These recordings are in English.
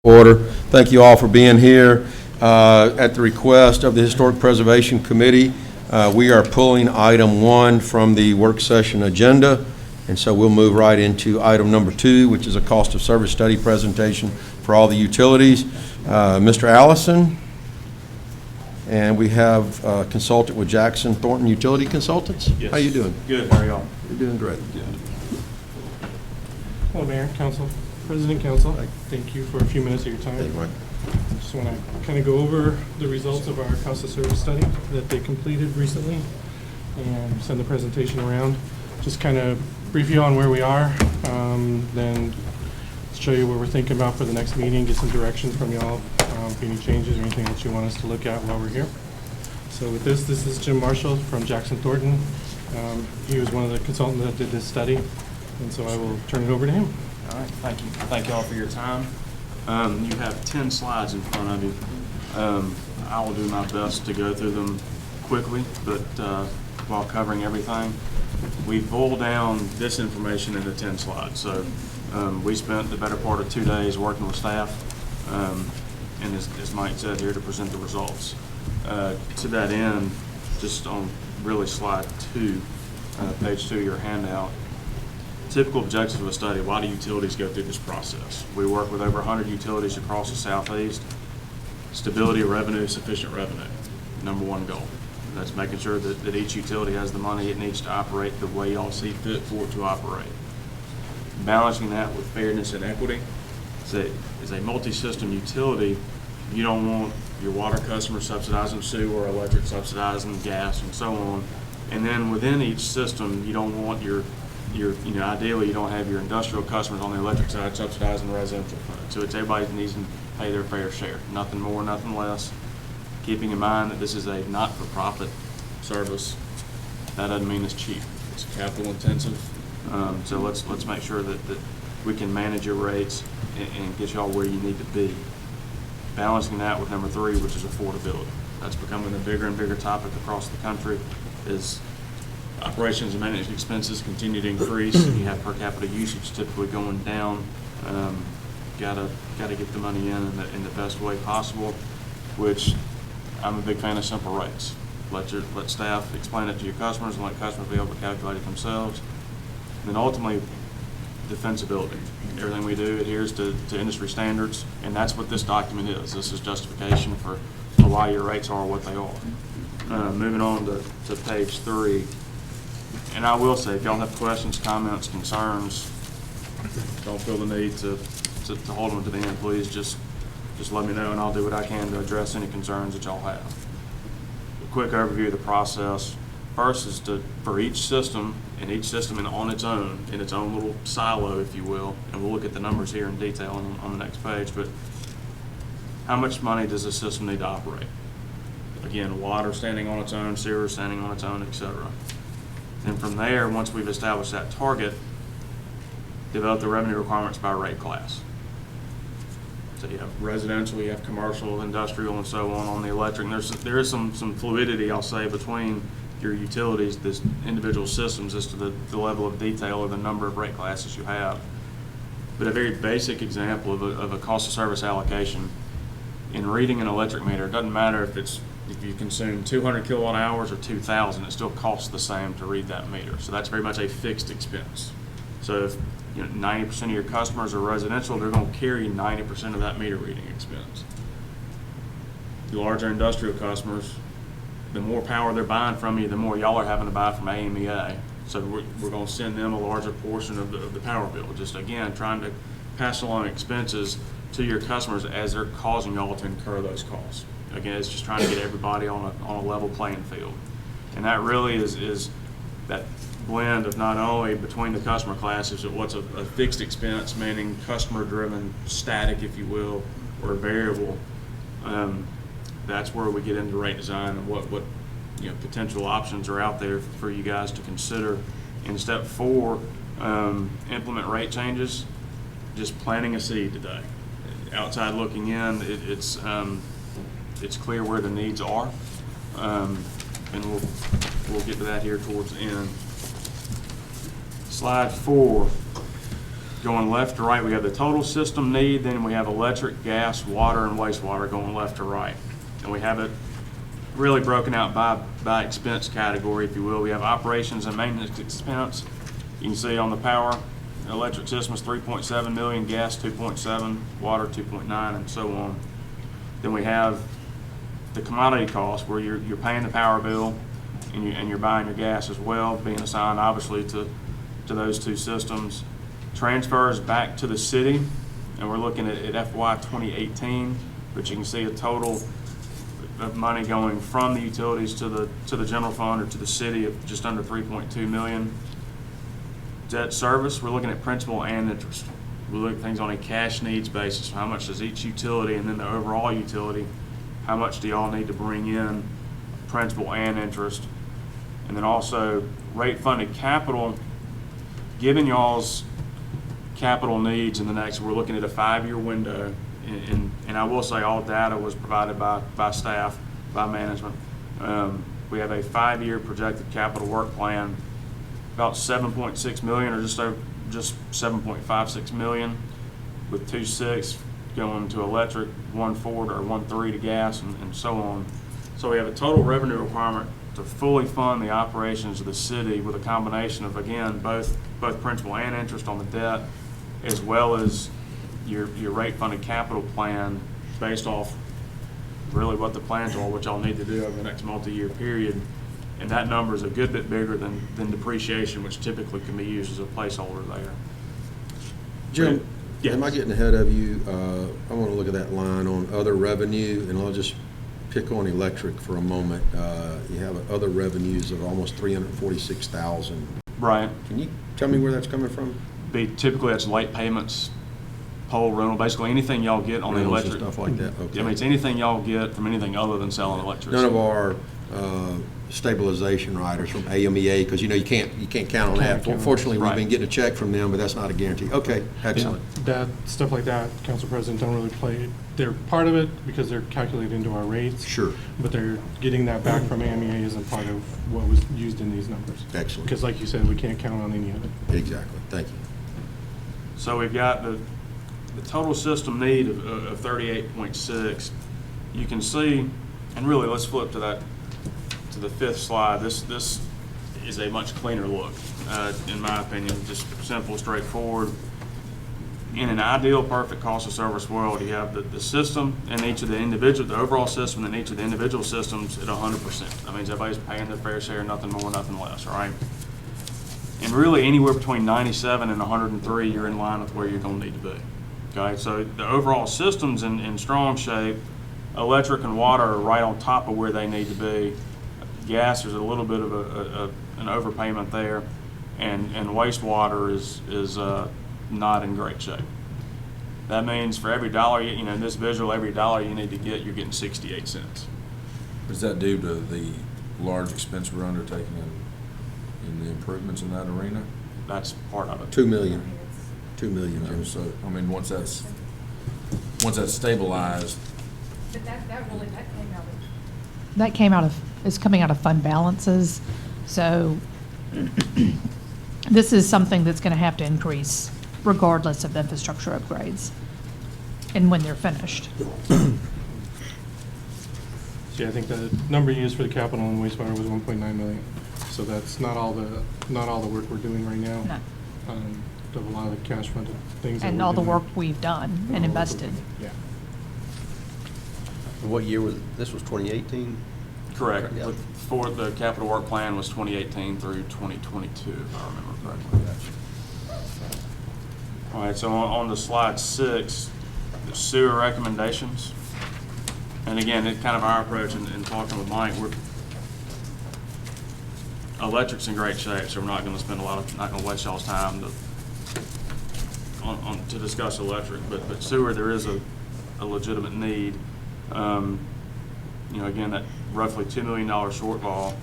Order. Thank you all for being here. At the request of the Historic Preservation Committee, we are pulling item 1 from the work session agenda, and so we'll move right into item number 2, which is a cost of service study presentation for all the utilities. Mr. Allison, and we have a consultant with Jackson Thornton Utility Consultants. Yes. How you doing? Good. How are y'all? You're doing great. Good. Hello, Mayor, Council, President, Council. Thank you for a few minutes of your time. Hey, Mike. I just want to kind of go over the results of our cost of service study that they completed recently and send the presentation around. Just kind of brief you on where we are, then show you what we're thinking about for the next meeting, get some directions from y'all, any changes or anything that you want us to look at while we're here. So with this is Jim Marshall from Jackson Thornton. He was one of the consultants that did this study, and so I will turn it over to him. All right. Thank you. Thank you all for your time. You have 10 slides in front of you. I will do my best to go through them quickly, but while covering everything. We boiled down this information into 10 slides. So we spent the better part of 2 days working with staff, and as Mike said here, to present the results. To that end, just on really slide 2, page 2 of your handout, typical objectives of a study: why do utilities go through this process? We work with over 100 utilities across the Southeast. Stability of revenue, sufficient revenue, number one goal. That's making sure that each utility has the money it needs to operate the way y'all see fit for it to operate. Balancing that with fairness and equity. As a multi-system utility, you don't want your water customers subsidizing sewer, electric subsidizing gas, and so on. And then within each system, you don't want ideally you don't have your industrial customers on the electric side subsidizing the residential front. So it's everybody needs to pay their fair share, nothing more, nothing less. Keeping in mind that this is a not-for-profit service, that doesn't mean it's cheap. It's capital intensive. So let's make sure that we can manage your rates and get y'all where you need to be. Balancing that with number 3, which is affordability. That's becoming a bigger and bigger topic across the country. Is operations and maintenance expenses continue to increase. You have per capita usage typically going down. Gotta get the money in the best way possible, which I'm a big fan of simple rates. Let staff explain it to your customers and let customers be able to calculate it themselves. And then ultimately, defensibility. Everything we do adheres to industry standards, and that's what this document is. This is justification for why your rates are what they are. Moving on to page 3. And I will say, if y'all have questions, comments, concerns, don't feel the need to hold them to the end. Please just let me know, and I'll do what I can to address any concerns that y'all have. A quick overview of the process. First is for each system, and each system on its own, in its own little silo, if you will, and we'll look at the numbers here in detail on the next page, but how much money does a system need to operate? Again, water standing on its own, sewer standing on its own, etc. And from there, once we've established that target, develop the revenue requirements by rate class. So you have residential, you have commercial, industrial, and so on the electric. There is some fluidity, I'll say, between your utilities, this individual systems, as to the level of detail or the number of rate classes you have. But a very basic example of a cost of service allocation, in reading an electric meter, it doesn't matter if you consume 200 kilowatt hours or 2,000, it still costs the same to read that meter. So that's very much a fixed expense. So if 90% of your customers are residential, they're going to carry 90% of that meter reading expense. The larger industrial customers, the more power they're buying from you, the more y'all are having to buy from AMEA. So we're going to send them a larger portion of the power bill. Just again, trying to pass along expenses to your customers as they're causing y'all to incur those costs. Again, it's just trying to get everybody on a level playing field. And that really is that blend of not only between the customer classes, but what's a fixed expense, meaning customer-driven, static, if you will, or variable. That's where we get into rate design and what potential options are out there for you guys to consider. In step 4, implement rate changes. Just planting a seed today. Outside looking in, it's clear where the needs are, and we'll get to that here towards the end. Slide 4 Going left to right, we have the total system need, then we have electric, gas, water, and wastewater going left to right. And we have it really broken out by expense category, if you will. We have operations and maintenance expense. You can see on the power, the electric system is 3.7 million, gas 2.7, water 2.9, and so on. Then we have the commodity cost, where you're paying the power bill and you're buying your gas as well, being assigned obviously to those two systems. Transfers back to the city, and we're looking at FY 2018, but you can see a total of money going from the utilities to the general fund or to the city of just under 3.2 million. Debt service, we're looking at principal and interest. We look at things on a cash needs basis. How much does each utility, and then the overall utility, how much do y'all need to bring in principal and interest? And then also rate funded capital, given y'all's capital needs in the next, we're looking at a 5-year window. And I will say all data was provided by staff, by management. We have a 5-year projected capital work plan, about 7.6 million, or just 7.56 million, with 2.6 going to electric, 1.4 or 1.3 to gas, and so on. So we have a total revenue requirement to fully fund the operations of the city with a combination of, again, both principal and interest on the debt, as well as your rate funded capital plan based off really what the plans are, what y'all need to do over the next multi-year period. And that number is a good bit bigger than depreciation, which typically can be used as a placeholder there. Jim, Yes. am I getting ahead of you? I want to look at that line on other revenue, and I'll just pick on electric for a moment. You have other revenues of almost $346,000. Right. Can you tell me where that's coming from? Typically that's late payments, pole rental, basically anything y'all get on the Rentals and electric. stuff like that, okay. I mean, it's anything y'all get from anything other than selling electricity. None of our stabilization riders from AMEA, because you can't count on that. Can't count on Fortunately, we've Right. been getting a check from them, but that's not a guarantee. Okay, excellent. That, stuff like that, Council President, don't really play, they're part of it because they're calculated into our rates. Sure. But they're getting that back from AMEA isn't part of what was used in these numbers. Excellent. Because like you said, we can't count on any of it. Exactly. Thank you. So we've got the total system need of 38.6. You can see, and really let's flip to the fifth slide. This is a much cleaner look, in my opinion, just simple, straightforward. In an ideal, perfect cost of service world, you have the system and each of the individual, the overall system and each of the individual systems at 100%. That means everybody's paying their fair share, nothing more, nothing less, all right? And really anywhere between 97 and 103, you're in line with where you're gonna need to be, okay? So the overall system's in strong shape. Electric and water are right on top of where they need to be. Gas, there's a little bit of an overpayment there, and wastewater is not in great shape. That means for every dollar, in this visual, every dollar you need to get, you're getting 68 cents. Is that due to the large expense we're undertaking in the improvements in that arena? That's part of it. $2 million. $2 million, Jim. So, I mean, once that's stabilized, But that came out of, it's coming out of fund balances, so this is something that's gonna have to increase regardless of infrastructure upgrades and when they're finished. See, I think the number used for the capital and wastewater was 1.9 million. So that's not all the work we're doing right now. No. A lot of the cash funded things. that And we've all the been- work we've done and invested. Yeah. What year was, this was 2018? Correct. Yeah. For the capital work plan was 2018 through 2022, if I remember correctly. All right, so on to slide 6, the sewer recommendations. And again, it's kind of our approach in talking with Mike, electric's in great shape, so we're not gonna spend not gonna waste y'all's time to discuss electric, but sewer, there is a legitimate need. Again, that roughly $2 million shortfall.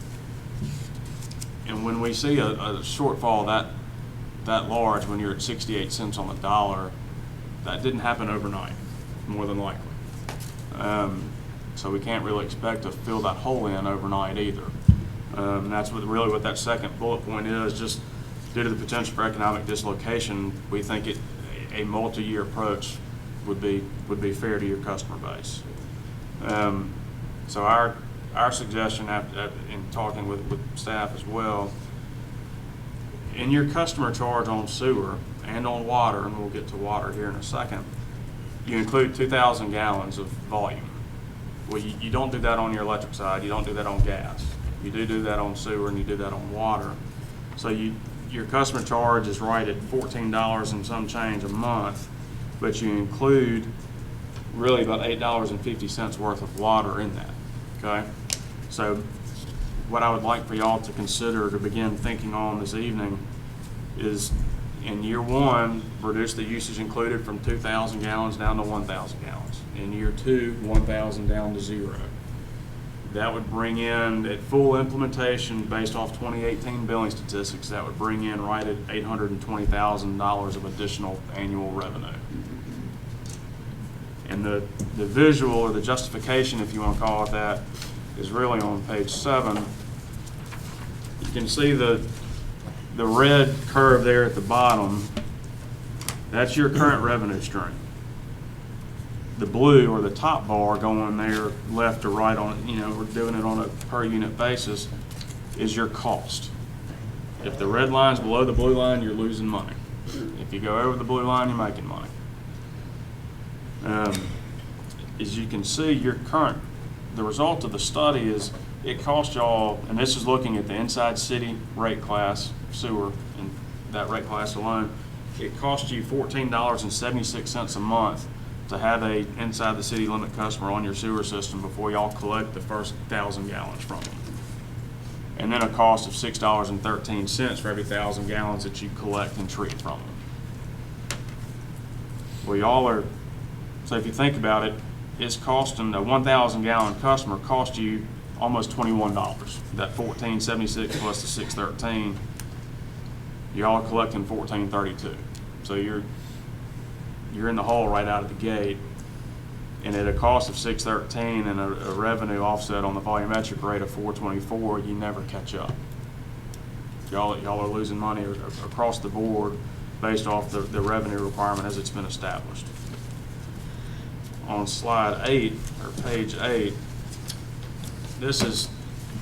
And when we see a shortfall that large, when you're at 68 cents on the dollar, that didn't happen overnight, more than likely. So we can't really expect to fill that hole in overnight either. And that's really what that second bullet point is, just due to the potential for economic dislocation, we think a multi-year approach would be fair to your customer base. So our suggestion in talking with staff as well, in your customer charge on sewer and on water, and we'll get to water here in a second, you include 2,000 gallons of volume. Well, you don't do that on your electric side, you don't do that on gas. You do that on sewer, and you do that on water. So your customer charge is right at $14 and some change a month, but you include really about $8.50 worth of water in that, okay? So what I would like for y'all to consider to begin thinking on this evening is, in year one, reduce the usage included from 2,000 gallons down to 1,000 gallons. In year two, 1,000 down to 0. That would bring in, at full implementation, based off 2018 billing statistics, that would bring in right at $820,000 of additional annual revenue. And the visual, or the justification, if you want to call it that, is really on page 7. You can see the red curve there at the bottom. That's your current revenue stream. The blue, or the top bar going there left or right on, we're doing it on a per unit basis, is your cost. If the red line's below the blue line, you're losing money. If you go over the blue line, you're making money. As you can see, the result of the study is it cost y'all, and this is looking at the inside city rate class sewer, and that rate class alone, it cost you $14.76 a month to have a inside the city limit customer on your sewer system before y'all collect the first 1,000 gallons from them. And then a cost of $6.13 for every 1,000 gallons that you collect and treat from them. Well, y'all are, so if you think about it, it's costing a 1,000 gallon customer cost you almost $21. That $14.76 plus the $6.13, y'all are collecting $14.32. So you're in the hole right out of the gate, and at a cost of $6.13 and a revenue offset on the volumetric rate of $4.24, you never catch up. Y'all are losing money across the board based off the revenue requirement as it's been established. On slide 8, or page 8, these are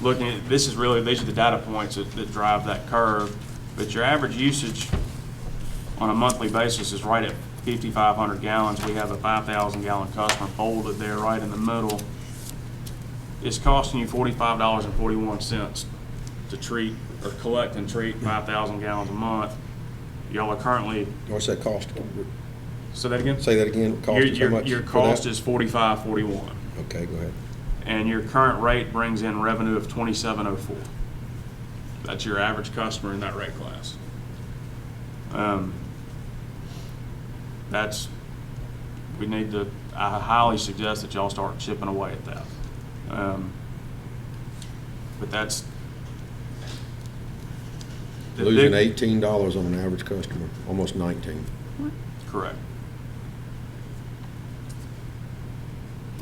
the data points that drive that curve, but your average usage on a monthly basis is right at 5,500 gallons. We have a 5,000 gallon customer bolded there right in the middle. It's costing you $45.41 to treat or collect and treat 5,000 gallons a month. Y'all are currently, What's that cost? say that again? Say that again. Cost is how much Your for cost that? is $45.41. Okay, go ahead. And your current rate brings in revenue of $27.04. That's your average customer in that rate class. I highly suggest that y'all start chipping away at that. But that's the Losing big- $18 on an average customer, almost 19. Correct.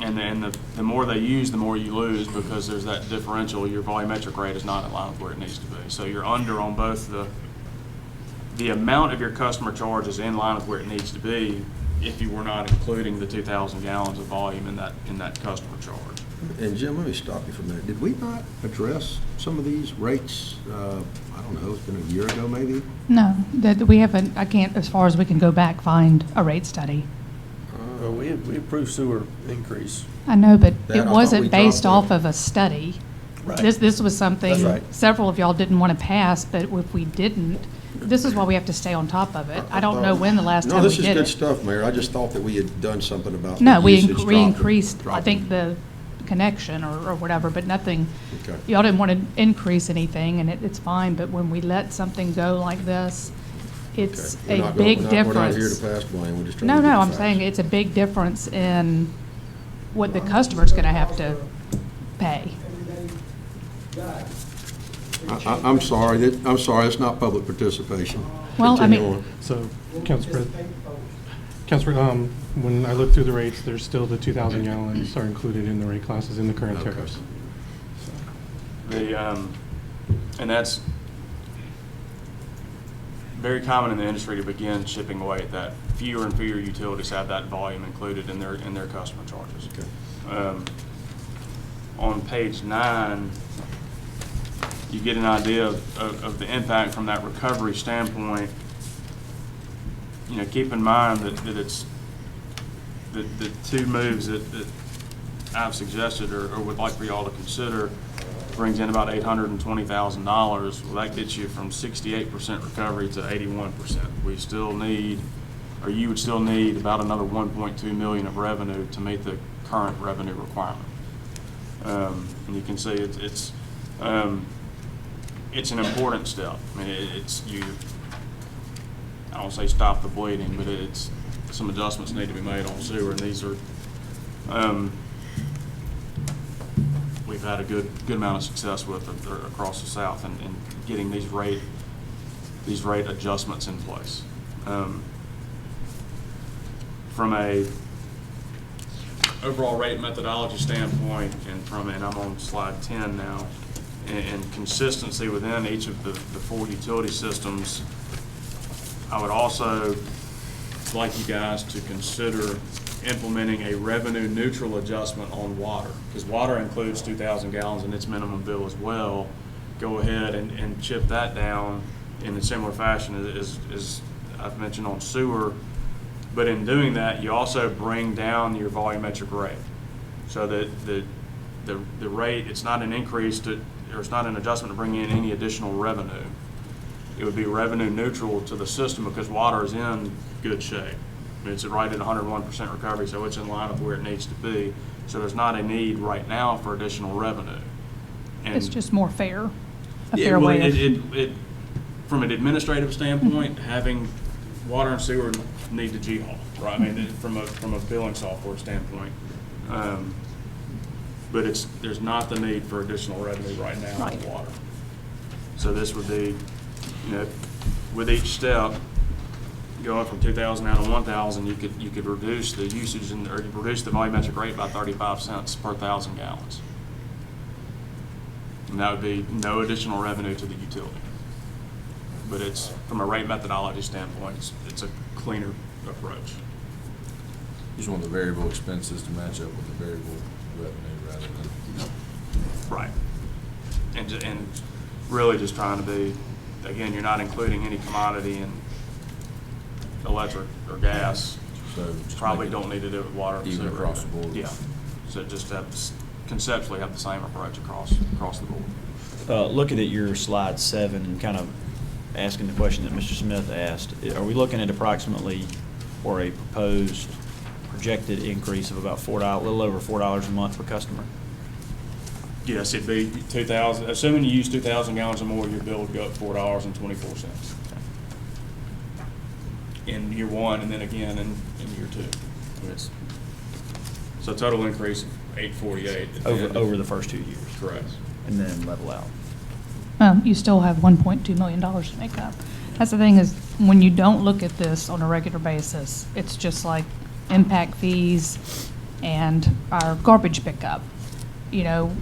And the more they use, the more you lose, because there's that differential. Your volumetric rate is not in line with where it needs to be. So you're under on both the amount of your customer charge is in line with where it needs to be if you were not including the 2,000 gallons of volume in that customer charge. And Jim, let me stop you for a minute. Did we not address some of these rates, I don't know, it's been a year ago maybe? No, that we haven't, I can't, as far as we can go back, find a rate study. Well, we approved sewer increase. I know, but That, I it thought wasn't we based dropped off of a study. Right. This was something That's right. several of y'all didn't want to pass, but if we didn't, this is why we have to stay on top of it. I don't know when the last time we No, this is did good it. stuff, Mayor. I just thought that we had done something about No, the we usage increased, I dropping. think, the connection or whatever, but nothing, Okay. y'all didn't want to increase anything, and it's fine, but when we let something go like this, it's Okay. a big difference. We're not here to pass blame, we're just trying to No, get no, the I'm facts. saying it's a big difference in what the customer's gonna have to pay. I'm sorry, it's not public participation. Well, I Continue mean- on. So, Council President, when I look through the rates, there's still the 2,000 gallons are included in the rate classes in the current Okay. tariffs. And that's, very common in the industry to begin chipping away at that. Fewer and fewer utilities have that volume included in their customer charges. Okay. On page 9, you get an idea of the impact from that recovery standpoint. You know, keep in mind that it's the two moves that I've suggested or would like for y'all to consider brings in about $820,000. Well, that gets you from 68% recovery to 81%. We still need, or you would still need about another 1.2 million of revenue to meet the current revenue requirement. And you can see it's an important step. I mean, I don't say stop the bleeding, but it's some adjustments need to be made on sewer, and these are, we've had a good amount of success with across the South and getting these rate adjustments in place. From a overall rate methodology standpoint, and I'm on slide 10 now, and consistency within each of the 4 utility systems, I would also like you guys to consider implementing a revenue neutral adjustment on water, because water includes 2,000 gallons in its minimum bill as well. Go ahead and chip that down in a similar fashion as I've mentioned on sewer. But in doing that, you also bring down your volumetric rate, so that the rate, it's not an increase or it's not an adjustment to bring in any additional revenue. It would be revenue neutral to the system because water is in good shape. I mean, it's right at 101% recovery, so it's in line with where it needs to be. So there's not a need right now for additional revenue. And It's just more fair, a yeah, fair well, way of. it from an administrative standpoint, having water and sewer need to G-haul, right? I mean, from a billing software standpoint. But there's not the need for additional revenue right now Right. on water. So this would be, you know, with each step, going from 2,000 down to 1,000, you could reduce the usage or reduce the volumetric rate by 35 cents per 1,000 gallons. And that would be no additional revenue to the utility. But it's, from a rate methodology standpoint, it's a cleaner approach. Just want the variable expenses to match up with the variable revenue rather than. Right. And really just trying to be, again, you're not including any commodity in electric or gas. So just Probably make it don't need to do it with water. and even sewer. across the board. Yeah. So just conceptually have the same approach across the board. Looking at your slide 7 and kind of asking the question that Mr. Smith asked, are we looking at approximately, or a proposed projected increase of about $4, a little over $4 a month per customer? Yes, it'd be 2,000, assuming you use 2,000 gallons or more, your bill would go up $4.24 in year 1, and then again in year 2. So total increase of $848 Over the first 2 years? Correct. And then level out? You still have $1.2 million to make up. That's the thing is, when you don't look at this on a regular basis, it's just like impact fees and our garbage pickup. You know,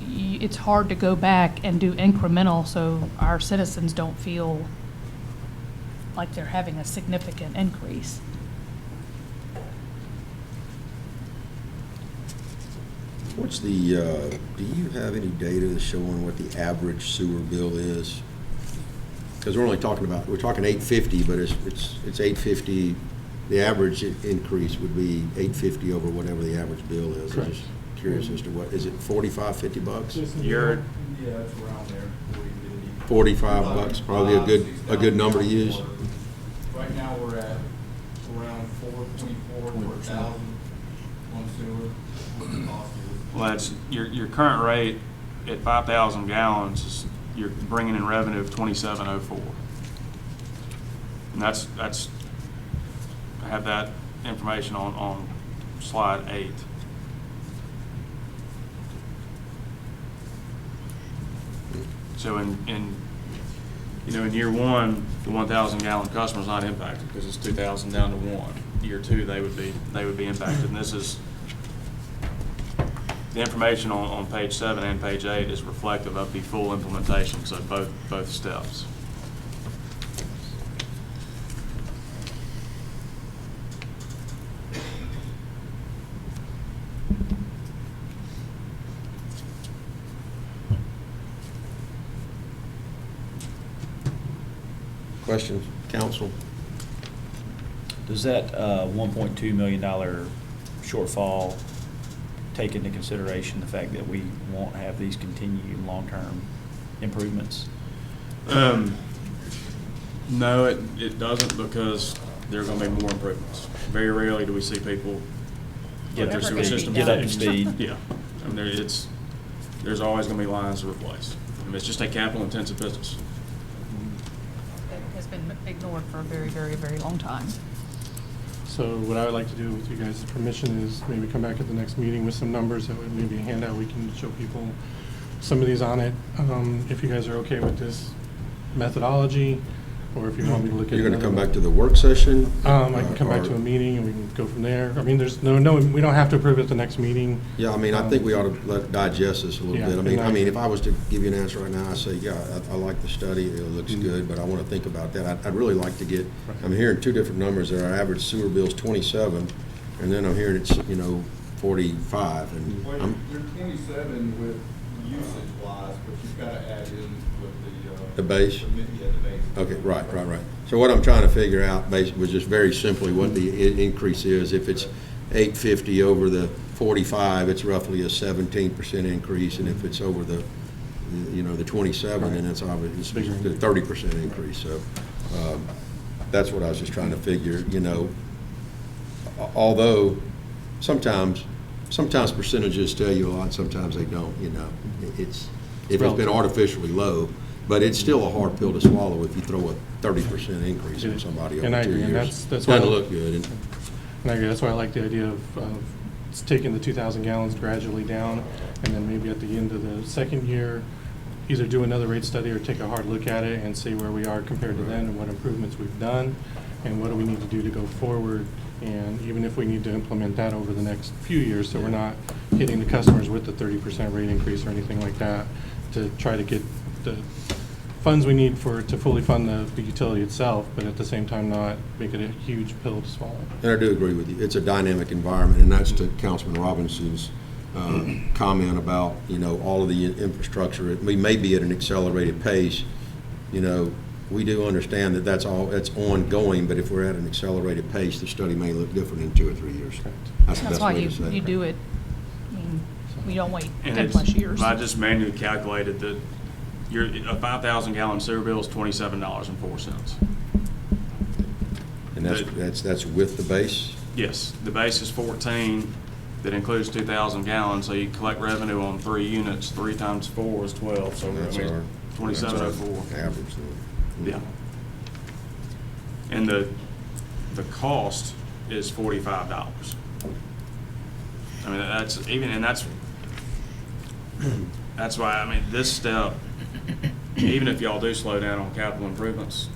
it's hard to go back and do incremental so our citizens don't feel like they're having a significant increase. What's the, do you have any data showing what the average sewer bill is? Because we're talking $850, but it's $850, the average increase would be $850 over whatever the average bill is. I'm just curious as to what, is it $45, $50? You're, Yeah, it's around there. 45 probably a good number to use. Right now, we're at around 424 per thousand on sewer. What the cost is. well, that's, your current rate at 5,000 gallons is, you're bringing in revenue of $27.04. And that's, I have that information on slide 8. So in year 1, the 1,000 gallon customer's not impacted because it's 2,000 down to 1. Year 2, they would be impacted. And this is, the information on page 7 and page 8 is reflective of the full implementation, so both steps. questions, council? Does that $1.2 million shortfall take into consideration the fact that we won't have these continued long-term improvements? No, it doesn't, because there are going to be more improvements. Very rarely do we see people get their Whatever sewer can be system Get up to fixed. speed. Yeah, I mean, there's always going to be lines to replace. I mean, it's just a capital-intensive business. It has been ignored for a very, very, very long time. So what I would like to do with you guys' permission is maybe come back at the next meeting with some numbers, that would maybe a handout, we can show people some of these on it. If you guys are okay with this methodology, or if you want me to look at. You're going to come another back to the work session? I can come back to Or- a meeting and we can go from there. I mean, there's no, we don't have to approve it at the next meeting. Yeah, I mean, I think we ought to digest this a little Yeah, bit. and I mean, if I was to give you an answer right now, I say, yeah, I like the study, it looks Mhm. good, but I want to think about that. I'd really like to get, I'm hearing two different numbers there. Our average sewer bill's 27, and then I'm hearing it's, 45, and Well, I'm, you're 27 with usage wise, but you've got to add in with The base? Yeah, the base. okay, right. So what I'm trying to figure out basically was just very simply what the increase is. If it's 850 over the 45, it's roughly a 17% increase, and if it's over the, the 27, then it's obviously a 30% increase. So that's what I was just trying to figure, although sometimes percentages tell you a lot, sometimes they don't, if it's been artificially low, but it's still a hard pill to swallow if you throw a 30% increase on somebody And over I 2 agree, and years. that's why- Doesn't look good. And I agree, that's why I like the idea of taking the 2,000 gallons gradually down, and then maybe at the end of the second year, either do another rate study or take a hard look at it and see where we are compared to then, and what improvements we've done, and what do we need to do to go forward, and even if we need to implement that over the next few years, so we're not hitting the customers with the 30% rate increase or anything like that, to try to get the funds we need to fully fund the utility itself, but at the same time not make it a huge pill to swallow. And I do agree with you. It's a dynamic environment, and that's to Councilman Robinson's comment about, all of the infrastructure. We may be at an accelerated pace. We do understand that that's ongoing, but if we're at an accelerated pace, the study may look different in 2 or 3 years. That's the That's best why way you to say it. you do it, I mean, we don't wait And 10 plus years. I just manually calculated that a 5,000 gallon sewer bill is $27.04. And that's with the base? Yes, the base is 14, that includes 2,000 gallons, so you collect revenue on 3 units, 3 times 4 is 12, so That's I mean, our 2704. average. Yeah. And the cost is $45. I mean, that's why, I mean, this step, even if y'all do slow down on capital improvements,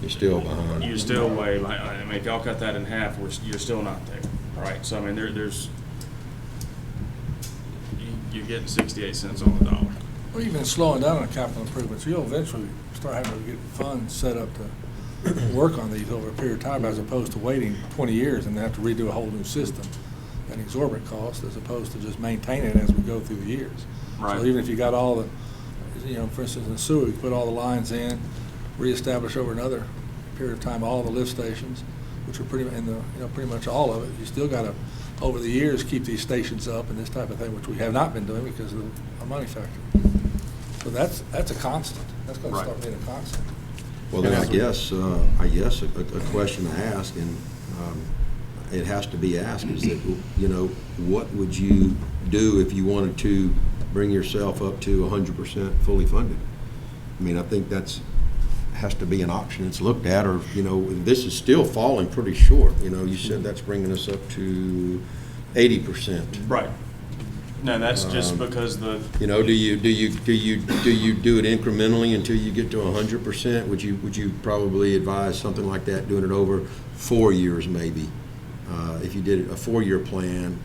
You're still behind. you're still way, I mean, if y'all cut that in half, you're still not there, all right? So, I mean, you're getting 68 cents on the dollar. Well, even slowing down on capital improvements, you'll eventually start having to get funds set up to work on these over a period of time, as opposed to waiting 20 years and have to redo a whole new system at exorbitant cost, as opposed to just maintain it as we go through the years. Right. So even if you got all the, for instance, in the sewer, you put all the lines in, reestablish over another period of time all the lift stations, which are pretty much all of it. You still got to, over the years, keep these stations up and this type of thing, which we have not been doing because of the money factor. So that's a constant. That's going to Right. start being a constant. Well, then I guess a question to ask, and it has to be asked, is that, what would you do if you wanted to bring yourself up to 100% fully funded? I mean, I think has to be an option that's looked at, or, this is still falling pretty short. You said that's bringing us up to 80%. Right. No, that's just because Do you do it incrementally until you get to 100%? Would you probably advise something like that, doing it over 4 years maybe? If you did a 4-year plan,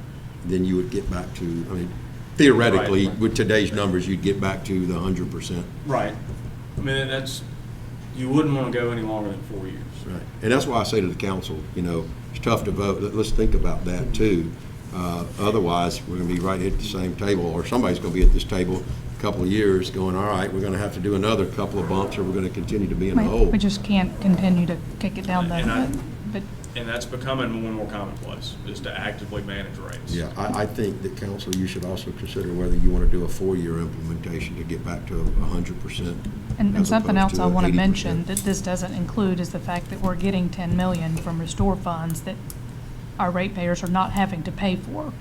then you would get back to, I mean, theoretically, Right. with today's numbers, you'd get back to the 100%. Right. I mean, you wouldn't want to go any longer than 4 years. Right. And that's why I say to the council, it's tough to vote. Let's think about that too. Otherwise, we're going to be right at the same table, or somebody's going to be at this table couple of years going, all right, we're going to have to do another couple of bumps or we're going to continue to be in the hole. We just can't continue to kick it down the. And that's becoming more and more commonplace, is to actively manage rates. Yeah, I think that council, you should also consider whether you want to do a 4-year implementation to get back to 100%. And as something opposed else to I want to 80%. mention that this doesn't include is the fact that we're getting 10 million from restore funds that our ratepayers are not having to pay for.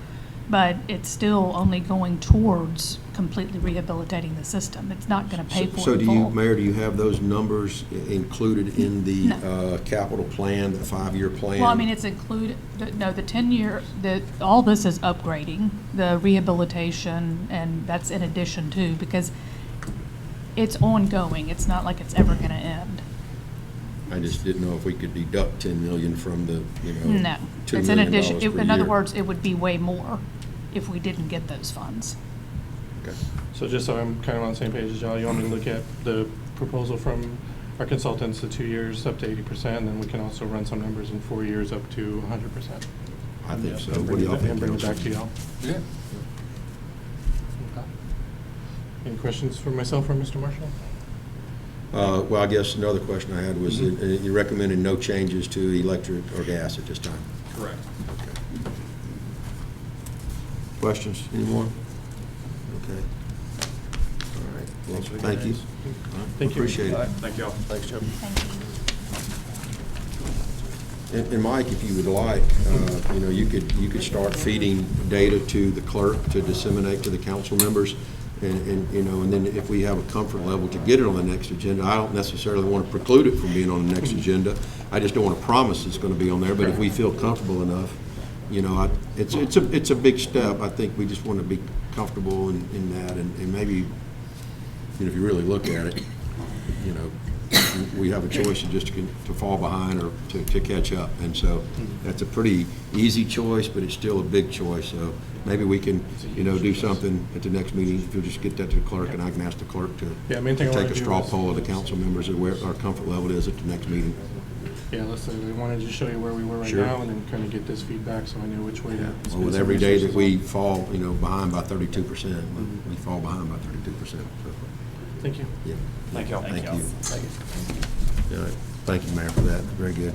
But it's still only going towards completely rehabilitating the system. It's not going to pay for it So in do you, full. Mayor, do you have those numbers included in the No. capital plan, the 5-year plan? Well, I mean, it's included, no, the 10-year, all this is upgrading, the rehabilitation, and that's in addition to, because it's ongoing. It's not like it's ever going to end. I just didn't know if we could deduct 10 million from the, No. $2 It's in million addition, per in other year. words, it would be way more if we didn't get those funds. Okay. So just so I'm kind of on the same page as y'all, you want me to look at the proposal from our consultants, the 2 years up to 80%, and then we can also run some numbers in 4 years up to 100%. I think so. And What do y'all think, bring it council? back to y'all. Yeah. Okay. Any questions for myself or Mr. Marshall? Well, I guess another question I had was, Mm-hmm. that you recommended no changes to electric or gas at this time? Correct. Okay. Questions anymore? Okay. All right. Well, thank you. Thank you. Appreciate it. Thank y'all. Thanks, Joe. Thank you. And Mike, if you would like, you could start feeding data to the clerk to disseminate to the council members. And then if we have a comfort level to get it on the next agenda, I don't necessarily want to preclude it from being on the next agenda. I just don't want to promise it's going to be on there, but if we feel comfortable enough, it's a big step. I think we just want to be comfortable in that, and maybe, if you really look at it, we have a choice of just to fall behind or to catch up. And so that's a pretty easy choice, but it's still a big choice. So maybe we can, do something at the next meeting. If you'll just get that to the clerk, and I can ask the clerk to Yeah, main thing I take wanna a do straw is- poll of the council members of where our comfort level is at the next meeting. Yeah, we wanted to show you where we were right Sure. now and then kind of get this feedback so I knew which way to Well, spend with some every day that resources we on. fall, behind by 32%, we fall behind by 32%. So, Thank you. yeah. Thank y'all. Thank Thank you. Thank you. All right. Thank you, Mayor, for that. Very good.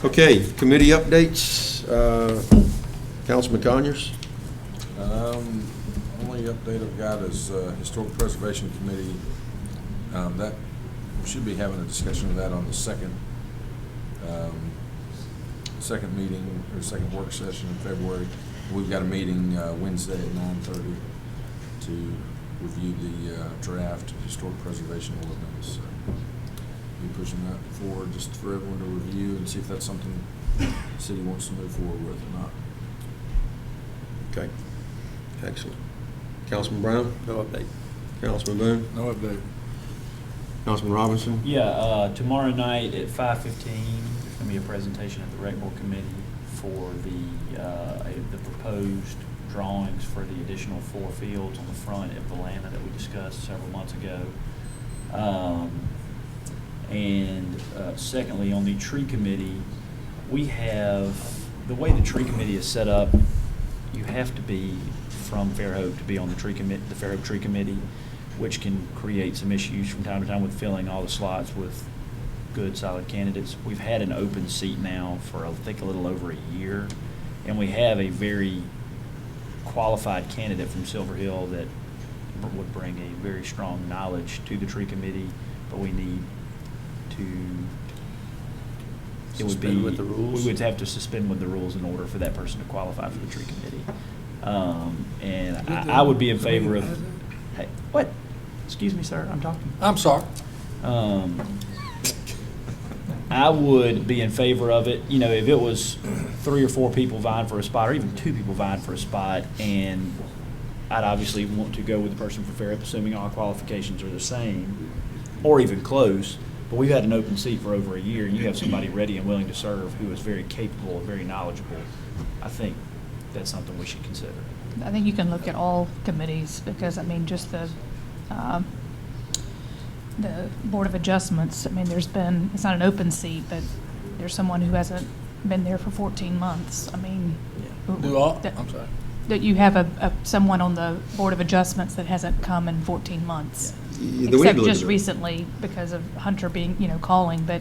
Okay, committee updates. Councilman Conyers? Only update I've got is Historic Preservation Committee. That, we should be having a discussion of that on the second meeting, or second work session in February. We've got a meeting Wednesday at 9:30 to review the draft Historic Preservation Ordinance. So be pushing that forward just for everyone to review and see if that's something the city wants to move forward with or not. Okay. Excellent. Councilman Brown? No update. Councilman Boone? No update. Councilman Robinson? Yeah, tomorrow night at 5:15, there's going to be a presentation at the Rec Board Committee for the proposed drawings for the additional 4 fields on the front of the land that we discussed several months ago. And secondly, on the tree committee, we have, the way the tree committee is set up, you have to be from Fairhope to be on the Fairhope Tree Committee, which can create some issues from time to time with filling all the slots with good, solid candidates. We've had an open seat now for, I think, a little over a year, and we have a very qualified candidate from Silver Hill that would bring a very strong knowledge to the tree committee, but we need to, it would be, Suspend with the rules? we would have to suspend with the rules in order for that person to qualify for the tree committee. And I would be in favor of, hey, what? Excuse me, sir, I'm talking. I'm sorry. I would be in favor of it, if it was 3 or 4 people vying for a spot, or even 2 people vying for a spot, and I'd obviously want to go with the person for Fairhope, assuming all qualifications are the same, or even close, but we've had an open seat for over a year, and you have somebody ready and willing to serve who is very capable and very knowledgeable. I think that's something we should consider. I think you can look at all committees, because, just the Board of Adjustments, it's not an open seat, but there's someone who hasn't been there for 14 months. Do all, that- I'm sorry. that you have someone on the Board of Adjustments that hasn't come in 14 months. Yeah, we need to Except look at just that. recently because of Hunter being, calling, but,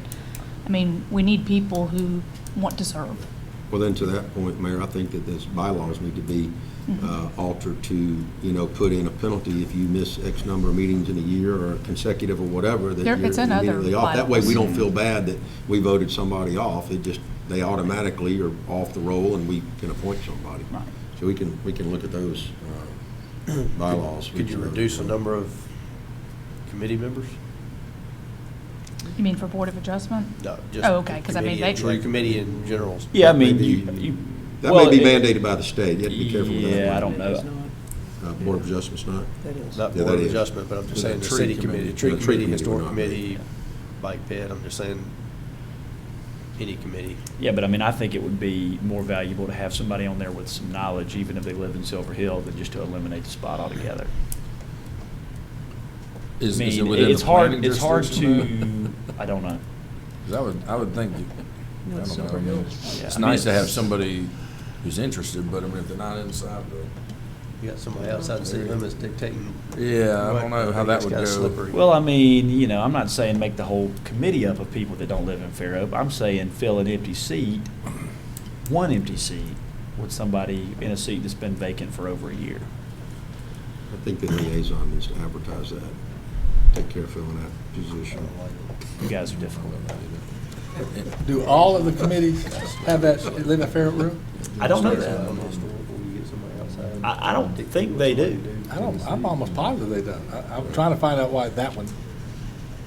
I mean, we need people who want to serve. Well, then to that point, Mayor, I think that those bylaws need to be altered to, put in a penalty if you miss X number of meetings in a year or consecutive or whatever, that There- you're it's in other immediately off. That way, we don't bylaws. feel bad that we voted somebody off. They automatically are off the roll and we can appoint somebody. Right. So we can look at those bylaws. Could you reduce the number of committee members? You mean for Board of Adjustment? No, just. Oh, okay, 'cause I mean, committee and- they- Tree committee in general. Yeah, I That may mean, be- That well, may be it- mandated by the state. You have to be careful with that. Yeah, I don't know. Board of Adjustments not? Not Yeah, board that of is. adjustment, but I'm just The saying the tree city committee. committee, The tree tree committee, committee would historic not be. committee, bike pit, I'm just saying, any committee. Yeah, but I mean, I think it would be more valuable to have somebody on there with some knowledge, even if they live in Silver Hill, than just to eliminate the spot altogether. I Is it mean, within it's the hard, planning it's hard jurisdiction, to, I don't know. 'Cause I would think, I don't know, I mean, Yeah, it's I mean, nice to have somebody who's interested, but I mean, if they're not inside You got somebody outside the city limits dictating. Yeah, I don't know how that would It's kinda go. slippery. Well, I mean, I'm not saying make the whole committee up of people that don't live in Fairhope. I'm saying fill an empty seat, one empty seat, with somebody in a seat that's been vacant for over a year. I think the liaison needs to advertise that, take care of filling that position. You guys are difficult. Do all of the committees have that, live in Fairhope room? I don't know On that. the historical, you get somebody outside. I don't think they do. I'm almost positive they don't. I'm trying to find out why that one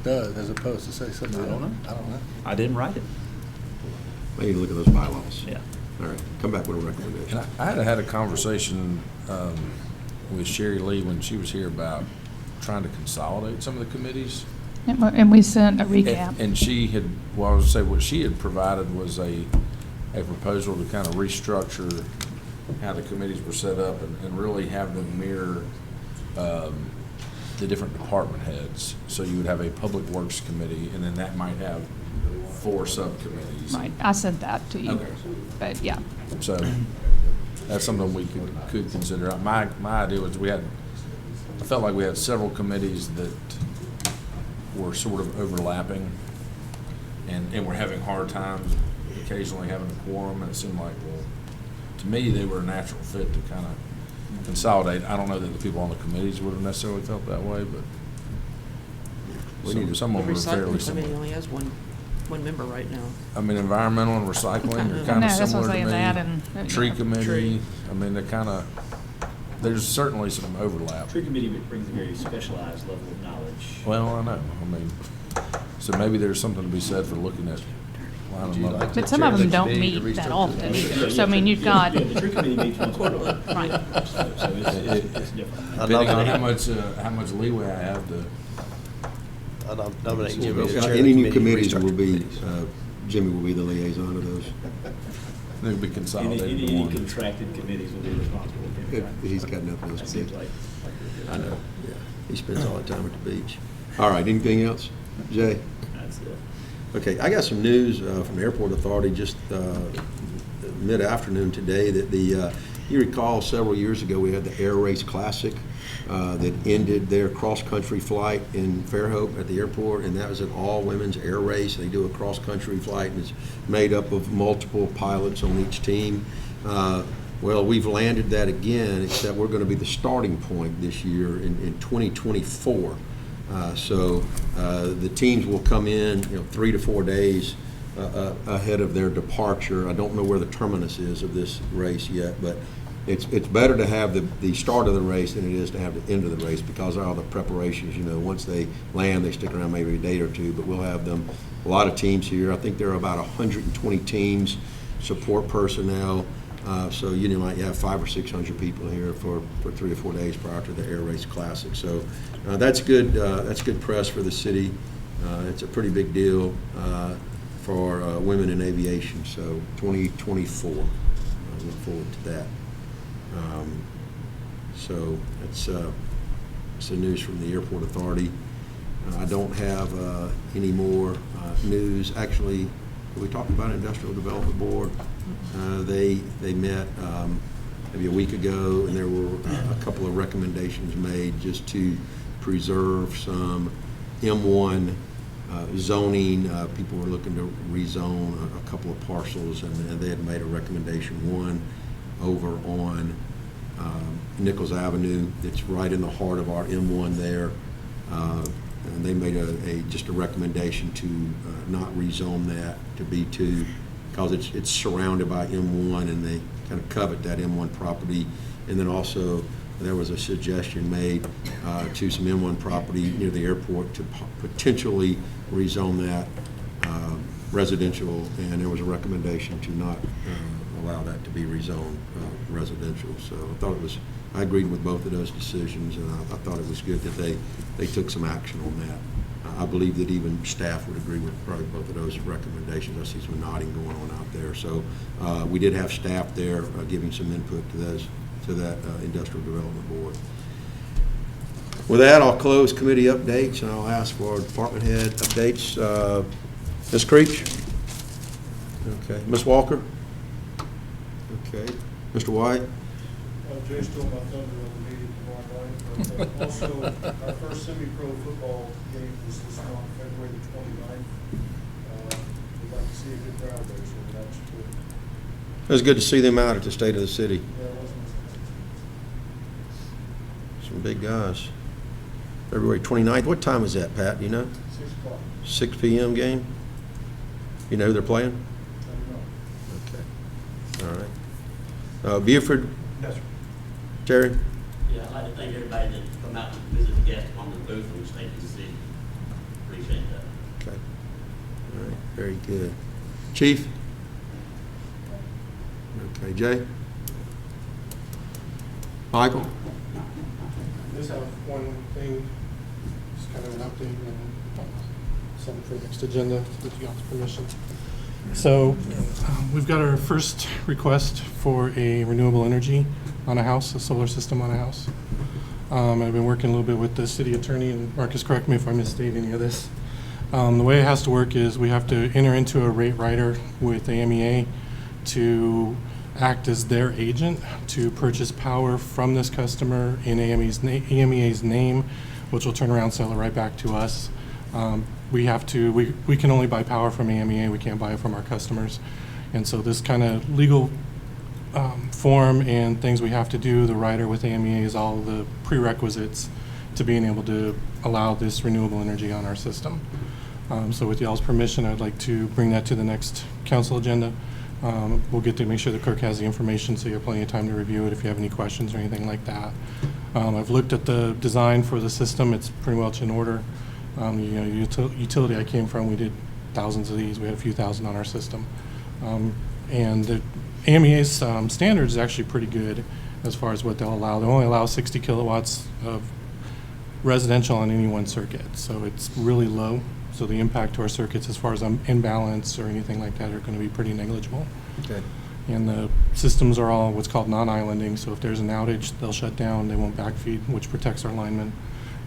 does, as opposed to say something. I don't know. I don't know. I didn't write it. We need to look at those bylaws. Yeah. All right, come back with a recommendation. And I had a conversation with Sherry Lee when she was here about trying to consolidate some of the committees. And we sent a recap. And she had, well, I was gonna say, what she had provided was a proposal to kind of restructure how the committees were set up and really have them mirror the different department heads. So you would have a public works committee, and then that might have 4 subcommittees. Right, I sent that to you. Okay. But, yeah. So that's something we could consider. My idea was I felt like we had several committees that were sort of overlapping and were having hard times occasionally having a quorum, and it seemed like, well, to me, they were a natural fit to kind of consolidate. I don't know that the people on the committees would have necessarily felt that way, but some The of them were fairly recycling committee similar. only has one member right now. I mean, environmental and recycling are I kind know, of that's what I'm similar to saying, me. that and, Tree yeah. committee, Tree. I mean, they're kind of, there's certainly some overlap. Tree committee brings a very specialized level of knowledge. Well, I know, I mean, so maybe there's something to be said for looking at lining Would you them up. like But some of them don't meet that often either. So, I mean, you've got, Yeah, the tree committee meets once a quarter. right. So it's different. Depending on how much leeway I have to, I nominate Jimmy to chair the Any new committee committees will be, restructure. Jimmy will be the liaison to those. they'll be consolidated into Any one. contracted committees will be responsible. for it. He's got nothing else That to seems do. like. I know, yeah. He spends all the time at the beach. All right, anything else? Jay? That's it. Okay, I got some news from the Airport Authority just mid-afternoon today that you recall several years ago, we had the Air Race Classic that ended their cross-country flight in Fairhope at the airport, and that was an all-women's air race. They do a cross-country flight, and it's made up of multiple pilots on each team. Well, we've landed that again, except we're going to be the starting point this year in 2024. So the teams will come in, 3 to 4 days ahead of their departure. I don't know where the terminus is of this race yet, but it's better to have the start of the race than it is to have the end of the race because of all the preparations. Once they land, they stick around maybe a day or two, but we'll have them, a lot of teams here. I think there are about 120 teams, support personnel. So you might have 500 or 600 people here for 3 or 4 days prior to the Air Race Classic. So that's good. That's good press for the city. It's a pretty big deal for women in aviation. So 2024. I look forward to that. So that's the news from the Airport Authority. I don't have any more news. Actually, we talked about Industrial Development Board. They met maybe a week ago, and there were a couple of recommendations made just to preserve some M1 zoning. People were looking to rezone a couple of parcels, and they had made a recommendation, one over on Nichols Avenue. It's right in the heart of our M1 there. And they made just a recommendation to not rezone that to B2 because it's surrounded by M1, and they kind of covet that M1 property. And then also there was a suggestion made to some M1 property near the airport to potentially rezone that residential, and there was a recommendation to not allow that to be rezoned residential. So I agreed with both of those decisions, and I thought it was good that they took some action on that. I believe that even staff would agree with probably both of those recommendations. I see some nodding going on out there. So we did have staff there giving some input to that Industrial Development Board. With that, I'll close committee updates, and I'll ask for department head updates. Ms. Creech? Okay. Ms. Walker? Okay. Mr. White? Jay stole my thunder on the meeting tomorrow night, but also our first semi-pro football game is this month, February the 29th. We'd like to see a good crowd there, so that's good. It was good to see them out at the State of the City. Yeah, it wasn't. Some big guys. February 29th. What time is that, Pat? Do you know? 6 o'clock. 6 p.m. game? You know who they're playing? I don't know. Okay. All right. Buford? Yes, sir. Terry? Yeah, I'd like to thank everybody that come out and visit the guests on the booth from the state of the city. Appreciate that. Okay. All right. Very good. Chief? Okay. Jay? Michael? Just have one thing, just kind of an update and something for the next agenda, with y'all's permission. So we've got our first request for a renewable energy on a house, a solar system on a house. I've been working a little bit with the city attorney, and Marcus, correct me if I misstate any of this. The way it has to work is we have to enter into a rate rider with AMEA to act as their agent to purchase power from this customer in AMEA's name, which will turn around and sell it right back to us. We can only buy power from AMEA. We can't buy it from our customers. And so this kind of legal form and things we have to do, the rider with AMEA is all the prerequisites to being able to allow this renewable energy on our system. So with y'all's permission, I'd like to bring that to the next council agenda. We'll get to make sure the clerk has the information so you have plenty of time to review it if you have any questions or anything like that. I've looked at the design for the system. It's pretty much in order. Utility I came from, we did thousands of these. We had a few thousand on our system. And the AMEA's standards is actually pretty good as far as what they'll allow. They only allow 60 kilowatts of residential on any one circuit, so it's really low. So the impact to our circuits as far as imbalance or anything like that are going to be pretty negligible. Okay. And the systems are all what's called non-islanding, so if there's an outage, they'll shut down, they won't backfeed, which protects our linemen.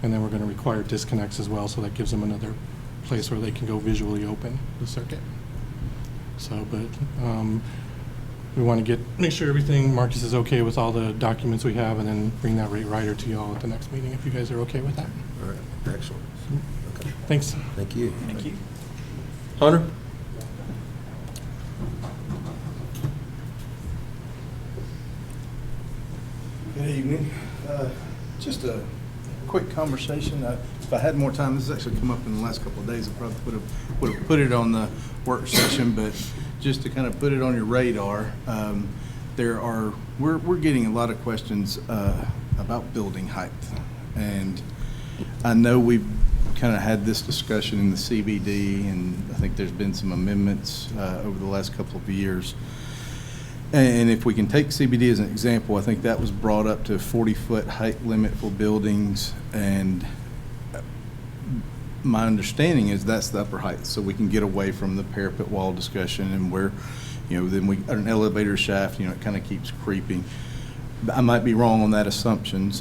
And then we're going to require disconnects as well, so that gives them another place where they can go visually open the circuit. So, but we want to make sure everything, Marcus is okay with all the documents we have, and then bring that rate rider to y'all at the next meeting if you guys are okay with that. All right. Excellent. Okay. Thanks. Thank you. Thank you. Hunter? Good evening. Just a quick conversation. If I had more time, this has actually come up in the last couple of days. I probably would have put it on the work session, but just to kind of put it on your radar, we're getting a lot of questions about building height, and I know we've kind of had this discussion in the CBD, and I think there's been some amendments over the last couple of years. And if we can take CBD as an example, I think that was brought up to 40-foot height limit for buildings, and my understanding is that's the upper height, so we can get away from the parapet wall discussion, and where, then an elevator shaft, it kind of keeps creeping. I might be wrong on that assumption,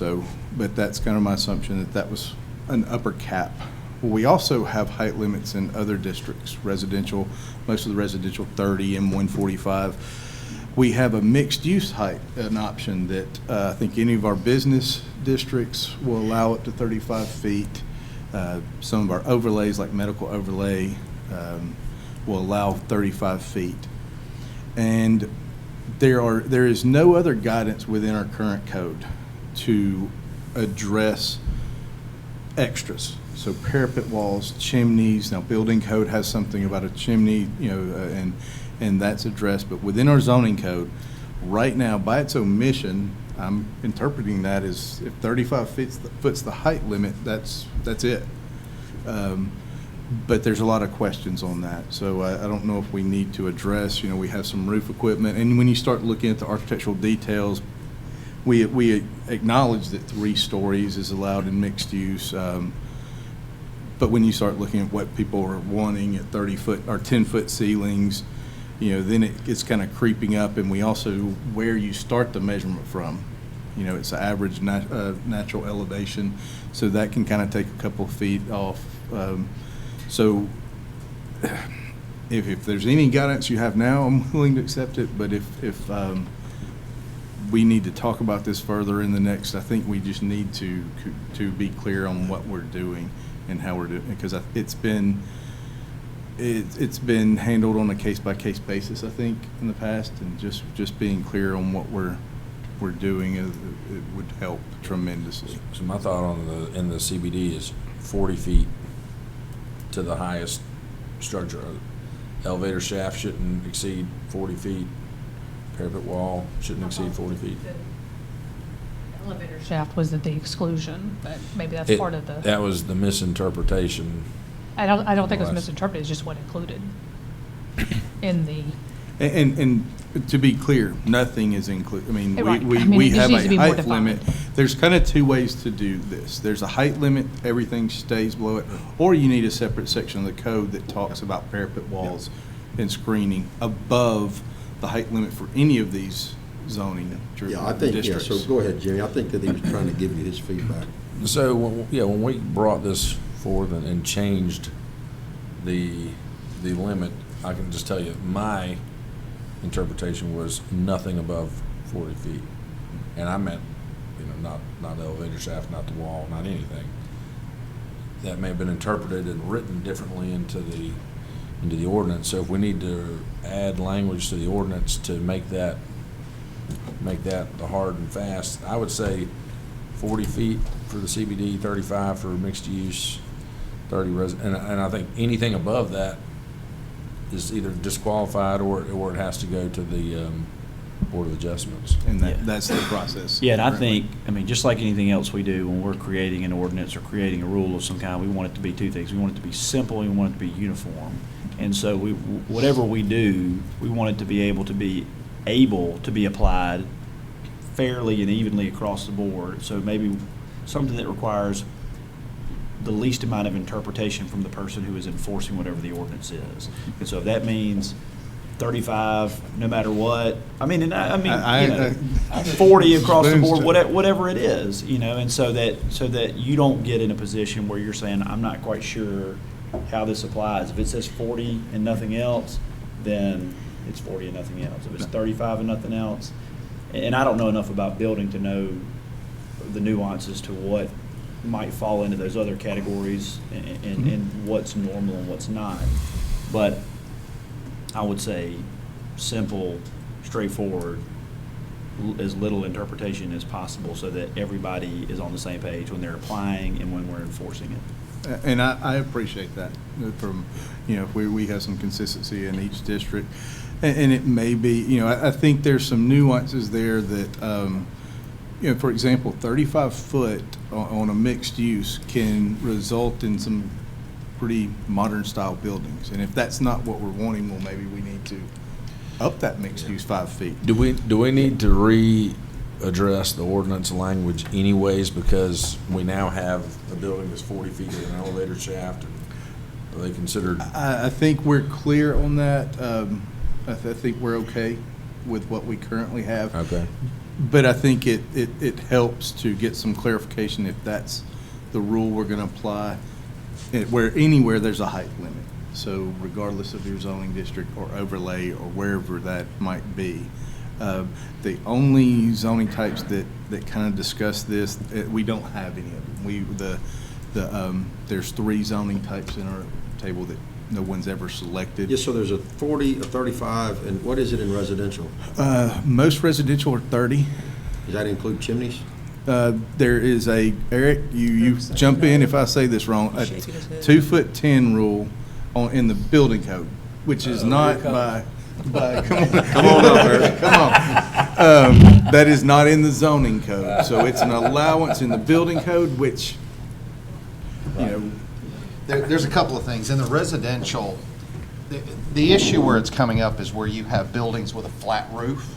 but that's kind of my assumption that was an upper cap. We also have height limits in other districts, residential, most of the residential 30 and 145. We have a mixed-use height, an option that I think any of our business districts will allow up to 35 feet. Some of our overlays, like medical overlay, will allow 35 feet. And there is no other guidance within our current code to address extras. So parapet walls, chimneys. Now, building code has something about a chimney, and that's addressed. But within our zoning code, right now, by its omission, I'm interpreting that as if 35 foot's the height limit, that's it. But there's a lot of questions on that. So I don't know if we need to address, we have some roof equipment. And when you start looking at the architectural details, we acknowledge that 3 stories is allowed in mixed use. But when you start looking at what people are wanting at 30-foot or 10-foot ceilings, then it's kind of creeping up. And we also, where you start the measurement from, it's an average natural elevation. So that can kind of take a couple of feet off. So if there's any guidance you have now, I'm willing to accept it. But if we need to talk about this further in the next, I think we just need to be clear on what we're doing and how we're doing, because it's been handled on a case-by-case basis, I think, in the past, and just being clear on what we're doing, it would help tremendously. So my thought in the CBD is 40 feet to the highest structure. Elevator shaft shouldn't exceed 40 feet. Parapet wall shouldn't exceed 40 feet. Elevator shaft was at the exclusion, but maybe that's part of the. That was the misinterpretation. I don't think it was Right. misinterpreted, it's just what included in the. And to be clear, nothing is included. I mean, Right. we I mean, it just have needs to a be more height defined. limit. There's kind of 2 ways to do this. There's a height limit, everything stays below it, or you need a separate section of the code that talks about parapet walls and screening above the height limit for any of these zoning Yeah, I think, districts. so go ahead, Jimmy. I think that he was trying to give you his feedback. So, when we brought this forth and changed the limit, I can just tell you, my interpretation was nothing above 40 feet. And I meant, not the elevator shaft, not the wall, not anything. That may have been interpreted and written differently into the ordinance. So if we need to add language to the ordinance to make that the hard and fast, I would say 40 feet for the CBD, 35 for mixed use, 30 and I think anything above that is either disqualified or it has to go to the Board of Adjustments. And Yeah. that's the process. Yeah, and I currently. think, just like anything else we do, when we're creating an ordinance or creating a rule of some kind, we want it to be 2 things. We want it to be simple and we want it to be uniform. And so whatever we do, we want it to be able to be applied fairly and evenly across the board. So maybe something that requires the least amount of interpretation from the person who is enforcing whatever the ordinance is. And so if that means 35, no matter what, 40 across the board, whatever it is, and so that you don't get in a position where you're saying, I'm not quite sure how this applies. If it says 40 and nothing else, then it's 40 and nothing else. If it's 35 and nothing else, and I don't know enough about building to know the nuances to what might fall into those other categories and what's normal and what's not. But I would say simple, straightforward, as little interpretation as possible so that everybody is on the same page when they're applying and when we're enforcing it. And I appreciate that from, if we have some consistency in each district. And it may be, I think there's some nuances there that, for example, 35 foot on a mixed use can result in some pretty modern style buildings. And if that's not what we're wanting, well, maybe we need to up that mixed use 5 feet. Do we need to readdress the ordinance language anyways, because we now have a building that's 40 feet with an elevator shaft? Are they considered? I think we're clear on that. I think we're okay with what we currently have. Okay. But I think it helps to get some clarification if that's the rule we're going to apply, anywhere there's a height limit. So regardless of your zoning district or overlay or wherever that might be, The only zoning types that kind of discuss this, we don't have any of them. There's 3 zoning types in our table that no one's ever selected. Yes, so there's a 40, a 35, and what is it in residential? Most residential are 30. Does that include chimneys? There is Eric, you jump in if I say this wrong, a 2'10" rule in the building code, which is not by, come on up, Eric, come on. That is not in the zoning code, so it's an allowance in the building code, which, you know. There's a couple of things. In the residential, the issue where it's coming up is where you have buildings with a flat roof,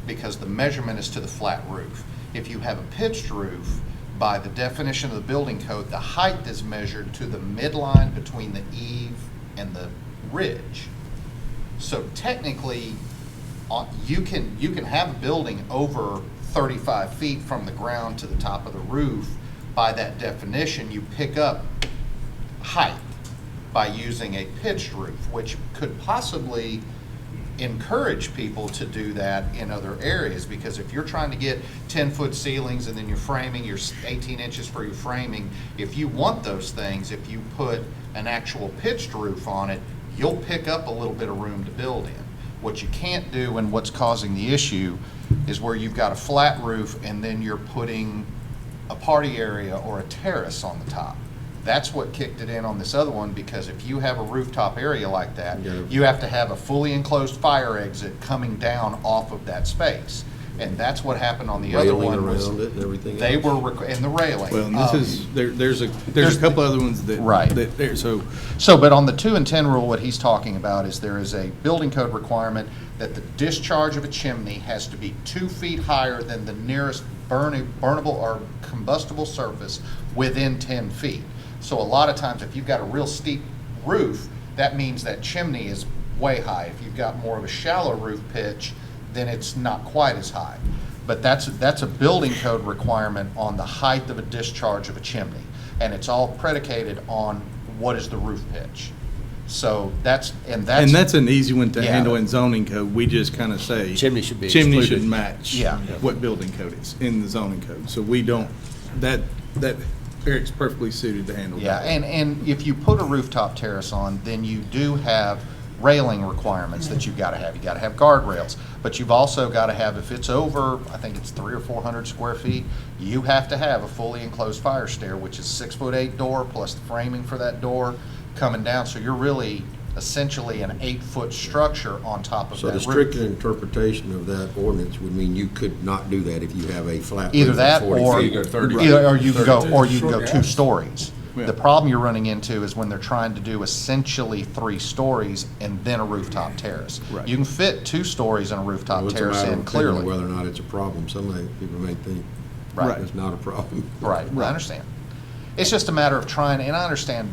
because the measurement is to the flat roof. If you have a pitched roof, by the definition of the building code, the height is measured to the midline between the eave and the ridge. So technically, you can have a building over 35 feet from the ground to the top of the roof. By that definition, you pick up height by using a pitched roof, which could possibly encourage people to do that in other areas, because if you're trying to get 10-foot ceilings and then you're framing, you're 18 inches for your framing, if you want those things, if you put an actual pitched roof on it, you'll pick up a little bit of room to build in. What you can't do, and what's causing the issue, is where you've got a flat roof and then you're putting a party area or a terrace on the top. That's what kicked it in on this other one, because if you have a rooftop area like that, you have to have a fully enclosed fire exit coming down off of that space. And that's what happened on the other one. Around it and everything They else. were, and the railing. Well, and this is, there's a couple other ones that. Right. So, but on the 2 and 10 rule, what he's talking about is there is a building code requirement that the discharge of a chimney has to be 2 feet higher than the nearest burnable or combustible surface within 10 feet. So a lot of times, if you've got a real steep roof, that means that chimney is way high. If you've got more of a shallow roof pitch, then it's not quite as high. But that's a building code requirement on the height of a discharge of a chimney. And it's all predicated on what is the roof pitch. So that's an easy one to Yeah. handle in zoning code. We just kind of say. Chimney should be Chimney excluded. should match. Yeah. What building code is in the zoning code. So we don't, that Eric's perfectly suited to handle Yeah, that. and if you put a rooftop terrace on, then you do have railing requirements that you've got to have. You got to have guardrails, but you've also got to have, if it's over, I think it's 300 or 400 square feet, you have to have a fully enclosed fire stair, which is 6'8" door plus the framing for that door coming down. So you're really essentially an 8-foot structure on top of So that the roof. strict interpretation of that ordinance would mean you could not do that if you have a flat roof Either of that 40 or, feet. You go 30 or you can go, 32. or you can go 2 stories. Yeah. The problem you're running into is when they're trying to do essentially 3 stories and then a rooftop terrace. Right. You can fit 2 stories in a rooftop Well, it's a terrace matter of in opinion clearly. Whether or not it's a problem. Some people may think Right. it's not a problem. Right, I understand. It's just a matter of trying, and I understand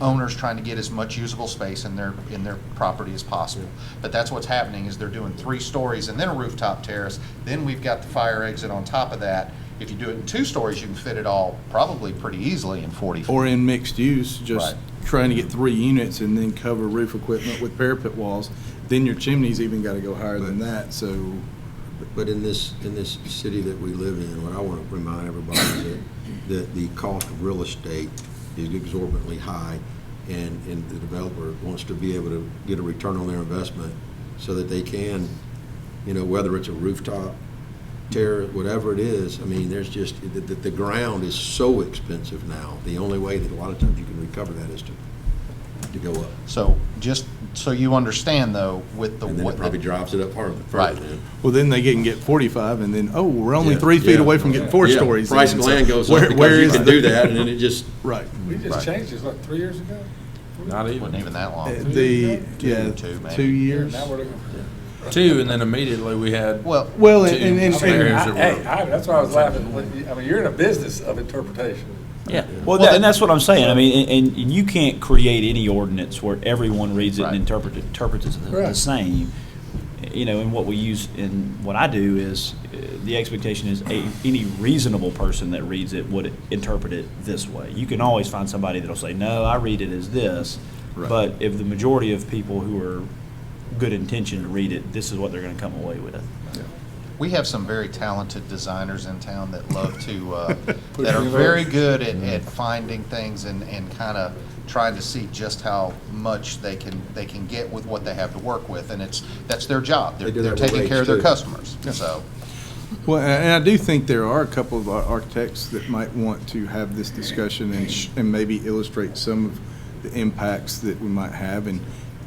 owners trying to get as much usable space in their property as possible. But that's what's happening, is they're doing 3 stories and then a rooftop terrace. Then we've got the fire exit on top of that. If you do it in 2 stories, you can fit it all probably pretty easily in 40 feet. Or in mixed use, just Right. trying to get 3 units and then cover roof equipment with parapet walls. Then your chimney's even got to go higher than that, so. But in this city that we live in, what I want to remind everybody is that the cost of real estate is exorbitantly high, and the developer wants to be able to get a return on their investment so that they can, whether it's a rooftop, terrace, whatever it is, I mean, there's just, the ground is so expensive now. The only way that a lot of times you can recover that is to go up. So just so you understand though, with the. And then it probably drops it up further. Right. Then. Well, then they can get 45, and then, oh, we're only Yeah, 3 feet yeah. away from getting 4 Yeah, stories. price in. of So land goes where- up where because you is can the- do that, and then it just. Right. We just Right. changed this, 3 years ago? Not Wasn't even. even that long. Yeah, Two, maybe. 2 years. Now we're looking. 2, and then immediately we had. Well, Well, two and scenarios that Hey, were- that's why I was laughing. I mean, you're in a business of interpretation. Yeah, and that's what I'm saying. I mean, and you can't create any ordinance where everyone reads it Right. and interprets it the Right. same. And what we use, and what I do is, the expectation is any reasonable person that reads it would interpret it this way. You can always find somebody that'll say, no, I read it as this. Right. But if the majority of people who are good intentioned read it, this is what they're going to come away with. We have some very talented designers in town that love to, that are very good at finding things and kind of trying to see just how much they can get with what they have to work with, and that's their job. They do They're that with taking care of rates, their too. customers, so. Well, and I do think there are a couple of architects that might want to have this discussion and maybe illustrate some of the impacts that we might have. And,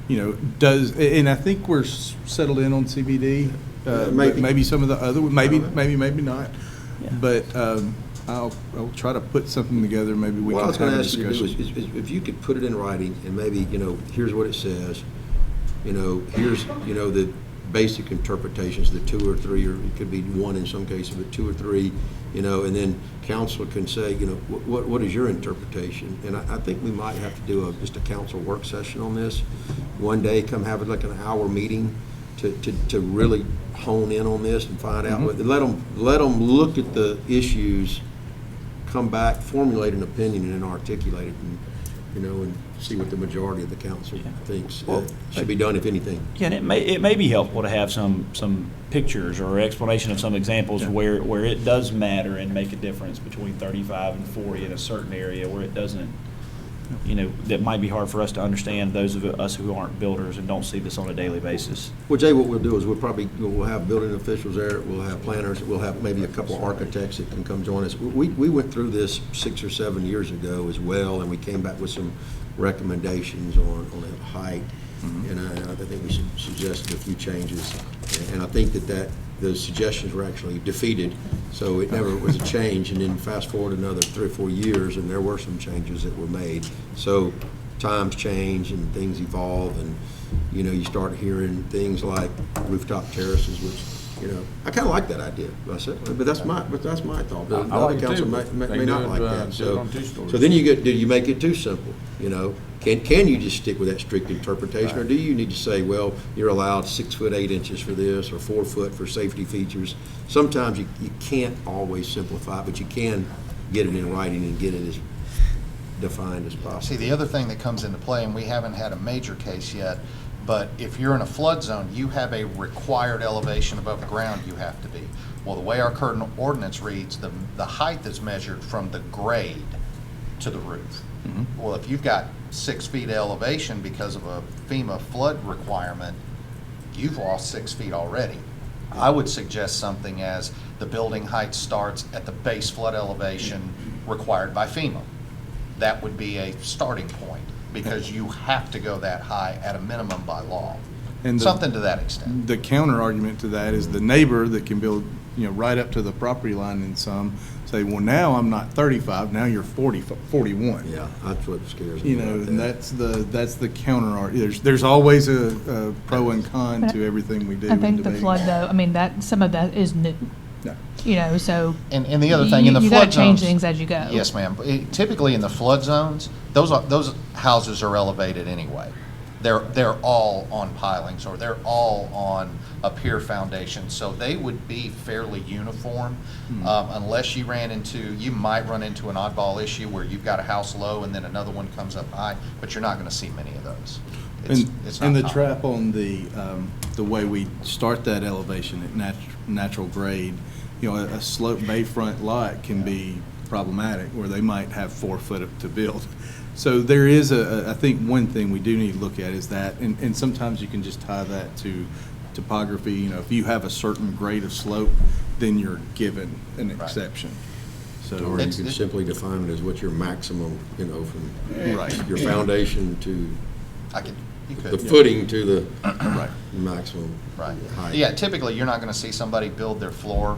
you know, and I think we're settled in on CBD. Maybe. Maybe some of the other, maybe not. Yeah. But I'll try to put something together. Maybe we What I was can going have to a ask you to do discussion. is if you could put it in writing and maybe, you know, here's what it says, you know, here's, you know, the basic interpretations, the 2 or 3, or it could be 1 in some cases, but 2 or 3, you know, and then council can say, you know, what is your interpretation? And I think we might have to do just a council work session on this. One day, come have it like an hour meeting to really hone in on this and find out, let them look at the issues, come back, formulate an opinion, and then articulate it, and, you know, and see what the majority of the council thinks should be done, if anything. Yeah, and it may be helpful to have some pictures or explanation of some examples where it does matter and make a difference between 35 and 40 in a certain area where it doesn't, you know, that might be hard for us to understand, those of us who aren't builders and don't see this on a daily basis. Well, Jay, what we'll do is we'll have building officials there, we'll have planners, we'll have maybe a couple of architects that can come join us. We went through this 6 or 7 years ago as well, and we came back with some recommendations on the height. And I think we suggested a few changes, and I think that those suggestions were actually defeated, so it never was a change. And then fast forward another 3 or 4 years, and there were some changes that were made. So times change and things evolve, and, you know, you start hearing things like rooftop terraces, which, you know, I kind of like that idea myself, but that's my thought. The I other like it council too, may but they not do it, like that. do it So on 2 stories. then do you make it too simple? You know, can you just stick with that strict interpretation, or do you need to say, well, you're allowed 6 foot 8 inches for this, or 4 foot for safety features? Sometimes you can't always simplify it, but you can get it in writing and get it as defined as possible. See, the other thing that comes into play, and we haven't had a major case yet, but if you're in a flood zone, you have a required elevation above the ground you have to be. Well, the way our current ordinance reads, the height is measured from the grade to the roof. Well, if you've got 6 feet elevation because of a FEMA flood requirement, you've lost 6 feet already. I would suggest something as the building height starts at the base flood elevation required by FEMA. That would be a starting point, because you have to go that high at a minimum by law. And Something to that extent. The counter argument to that is the neighbor that can build, you know, right up to the property line in some, say, well, now I'm not 35, now you're 41. Yeah, that's what scares me. You know, about and that. that's the counter argument. There's always a pro and con to everything we do. I think in the debating. flood, though, I mean, some of that is new, No. you know, so. And the other thing, in the You flood gotta change zones- things as you go. Yes, ma'am. Typically in the flood zones, those houses are elevated anyway. They're all on pilings, or they're all on a pier foundation, so they would be fairly uniform, unless you might run into an oddball issue where you've got a house low and then another one comes up high, but you're not going to see many of those. It's not And the common. trap on the way we start that elevation at natural grade, you know, a slope bayfront lot can be problematic, where they might have 4 foot to build. So there is I think one thing we do need to look at is that, and sometimes you can just tie that to topography. You know, if you have a certain grade of slope, then you're given an exception. So Or you can simply define it as what your maximum, you know, from Right. your foundation to You could. the footing to the Right. maximum Right. height. Yeah, typically, you're not going to see somebody build their floor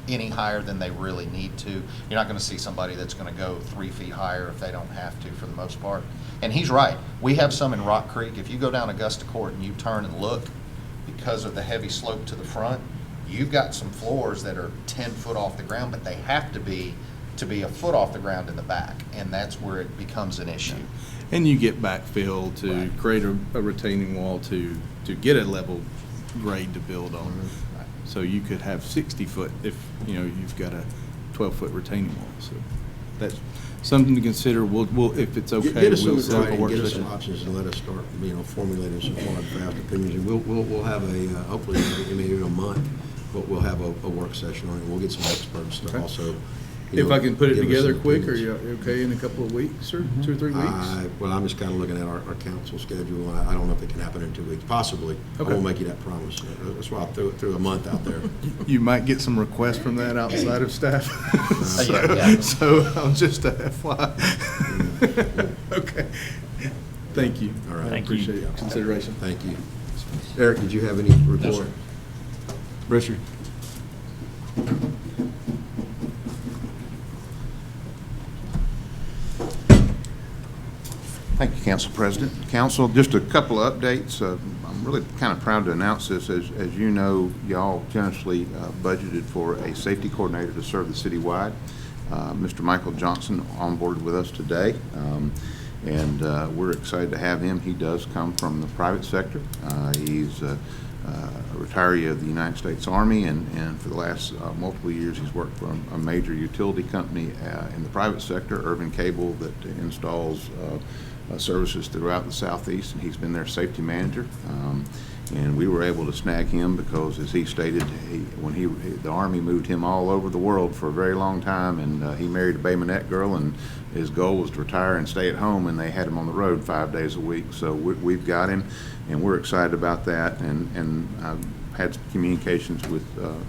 any higher than they really need to. You're not going to see somebody that's going to go 3 feet higher if they don't have to, for the most part. And he's right. We have some in Rock Creek. If you go down Augusta Court and you turn and look, because of the heavy slope to the front, you've got some floors that are 10 foot off the ground, but they have to be a foot off the ground in the back, and that's where it becomes an issue. And you get backfill to Right. create a retaining wall to get a level grade to build on. So you could have 60 foot if, you know, you've got a 12-foot retaining wall. So that's something to consider. We'll if it's okay, Get us we'll some set up a writing, work get us some session. options, and let us start, you know, formulating some hard, fast opinions. And we'll have a, hopefully, maybe a month but we'll have a work session on it. We'll get some experts to Okay. also. If I can put it give us together some quick, are opinions. you okay in a couple of weeks or 2 or 3 weeks? Well, I'm just kind of looking at our council schedule, and I don't know if it can happen in 2 weeks, possibly. I Okay. won't make you that promise. That's why I threw a month out there. You might get some requests from that outside of staff. Yeah. So I'll just FYI. Okay. Thank you. All right. I Thank you. appreciate your consideration. Thank you. Eric, did you have any report? sir. Richard? Thank you, Council President. Council, just a couple of updates. I'm really kind of proud to announce this. As you know, y'all generously budgeted for a safety coordinator to serve the citywide. Mr. Michael Johnson on board with us today, and we're excited to have him. He does come from the private sector. He's a retiree of the United States Army, and for the last multiple years he's worked for a major utility company in the private sector, Urban Cable, that installs services throughout the Southeast, and he's been their safety manager. And we were able to snag him because, as he stated, the Army moved him all over the world for a very long time, and he married a Bay Minette girl, and his goal was to retire and stay at home, and they had him on the road 5 days a week. So we've got him, and we're excited about that. And I've had communications with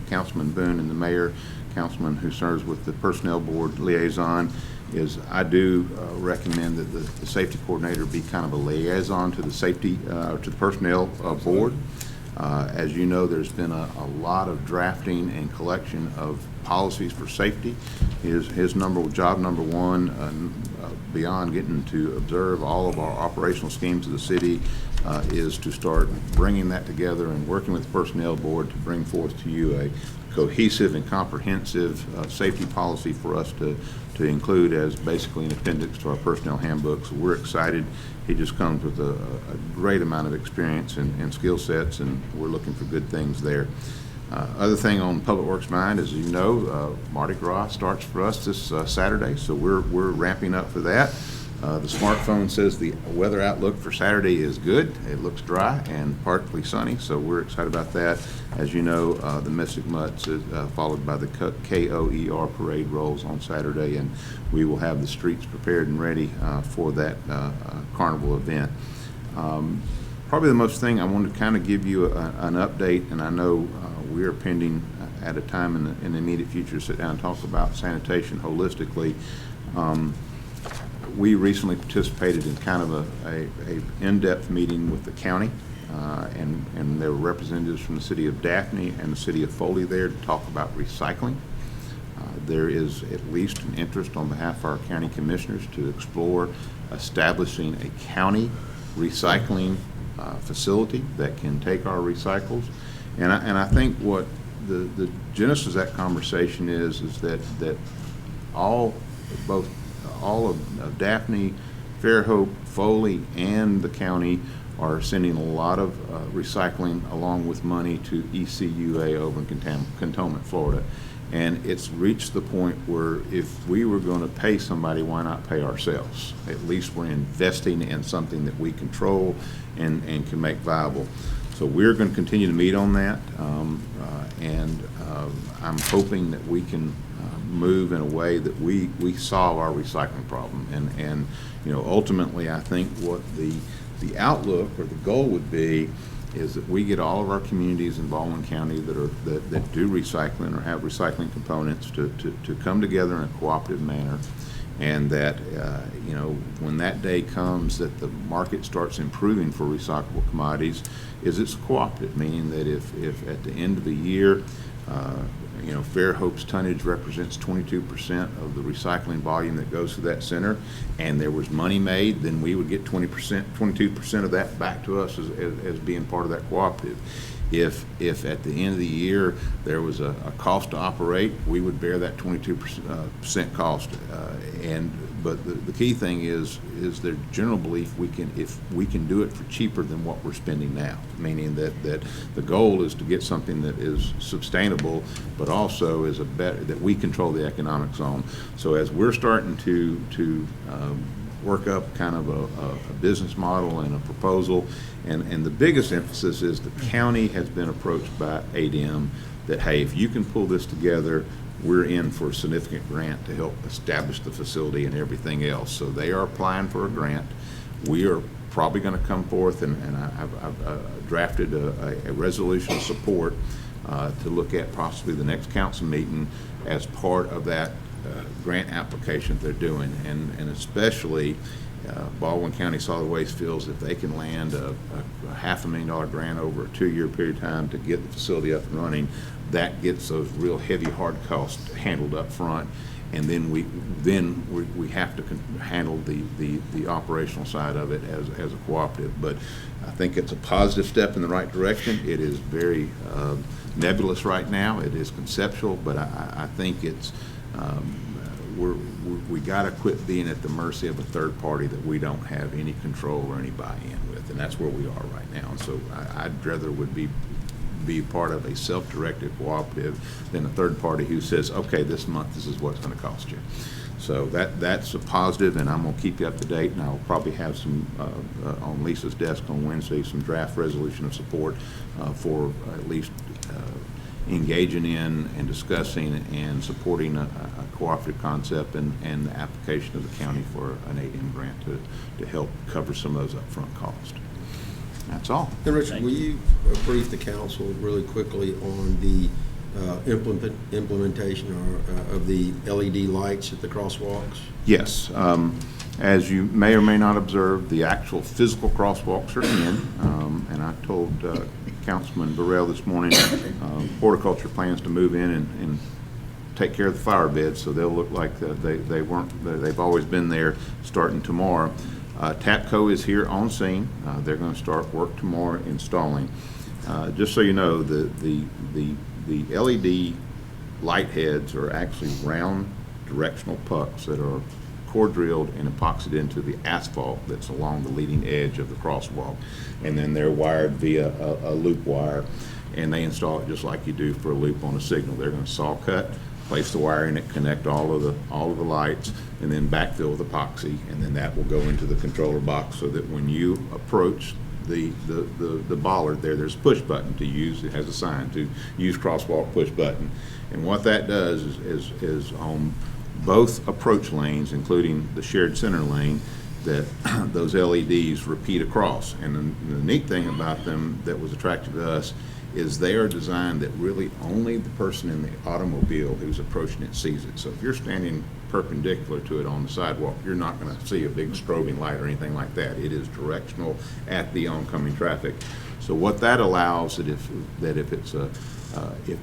Councilman Boone and the mayor, councilman who serves with the Personnel Board liaison. I do recommend that the safety coordinator be kind of a liaison to the safety, to the personnel board. As you know, there's been a lot of drafting and collection of policies for safety. His job number one, beyond getting to observe all of our operational schemes of the city, is to start bringing that together and working with the personnel board to bring forth to you a cohesive and comprehensive safety policy for us to include as basically an appendix to our personnel handbook. So we're excited. He just comes with a great amount of experience and skill sets, and we're looking for good things there. Other thing on Public Works mind, as you know, Mardi Gras starts for us this Saturday, so we're ramping up for that. The smartphone says the weather outlook for Saturday is good. It looks dry and partly sunny, so we're excited about that. As you know, the Mystic Mutts is followed by the KOER parade rolls on Saturday, and we will have the streets prepared and ready for that carnival event. Probably the most thing I wanted to kind of give you an update, and I know we are pending at a time in the immediate future to sit down and talk about sanitation holistically. We recently participated in kind of a in-depth meeting with the county, and there were representatives from the city of Daphne and the city of Foley there to talk about recycling. There is at least an interest on behalf of our county commissioners to explore establishing a county recycling facility that can take our recycles. And I think what the genesis of that conversation is that all of Daphne, Fairhope, Foley, and the county are sending a lot of recycling along with money to ECUA over in Cantonment, Florida. And it's reached the point where if we were going to pay somebody, why not pay ourselves? At least we're investing in something that we control and can make viable. So we're going to continue to meet on that, and I'm hoping that we can move in a way that we solve our recycling problem. And you know, ultimately, I think what the outlook or the goal would be is that we get all of our communities in Baldwin County that do recycling or have recycling components to come together in a cooperative manner, and that you know, when that day comes that the market starts improving for recyclable commodities, is it's cooperative, meaning that if at the end of the year you know, Fairhope's tonnage represents 22% of the recycling volume that goes to that center, and there was money made, then we would get 22% of that back to us as being part of that cooperative. If at the end of the year there was a cost to operate, we would bear that 22% cost. But the key thing is their general belief if we can do it for cheaper than what we're spending now, meaning that the goal is to get something that is sustainable, but also is that we control the economics on. So as we're starting to work up kind of a business model and a proposal, and the biggest emphasis is the county has been approached by ADM that, hey, if you can pull this together, we're in for a significant grant to help establish the facility and everything else. So they are applying for a grant. We are probably going to come forth, and I've drafted a resolution of support to look at possibly the next council meeting as part of that grant application they're doing, and especially Baldwin County Solid Waste feels if they can land a $500,000 grant over a 2-year period of time to get the facility up and running, that gets those real heavy hard costs handled up front, and then we have to handle the operational side of it as a cooperative. But I think it's a positive step in the right direction. It is very nebulous right now. It is conceptual, but I think it's we got to quit being at the mercy of a third party that we don't have any control or any buy-in with, and that's where we are right now. And so I'd rather would be part of a self-directed cooperative than a third party who says, okay, this month this is what it's going to cost you. So that's a positive, and I'm going to keep you up to date, and I'll probably have some on Lisa's desk on Wednesday, some draft resolution of support for at least engaging in and discussing and supporting a cooperative concept and the application of the county for an 8M grant to help cover some of those upfront costs. That's all. And Richard, will you brief the council really quickly on the implementation of the LED lights at the crosswalks? Yes. As you may or may not observe, the actual physical crosswalks are in, and I told Councilman Burrell this morning, horticulture plans to move in and take care of the flower beds, so they'll look like they've always been there starting tomorrow. TAPCO is here on scene. They're going to start work tomorrow installing. Just so you know, the LED light heads are actually round directional pucks that are core drilled and epoxied into the asphalt that's along the leading edge of the crosswalk, and then they're wired via a loop wire, and they install it just like you do for a loop on a signal. They're going to saw cut, place the wire in it, connect all of the lights, and then backfill with epoxy, and then that will go into the controller box so that when you approach the bollard there's a push button to use. It has a sign to use crosswalk push button, and what that does is on both approach lanes, including the shared center lane, that those LEDs repeat across. And the neat thing about them that was attractive to us is they are designed that really only the person in the automobile who's approaching it sees it. So if you're standing perpendicular to it on the sidewalk, you're not going to see a big strobing light or anything like that. It is directional at the oncoming traffic. So what that allows if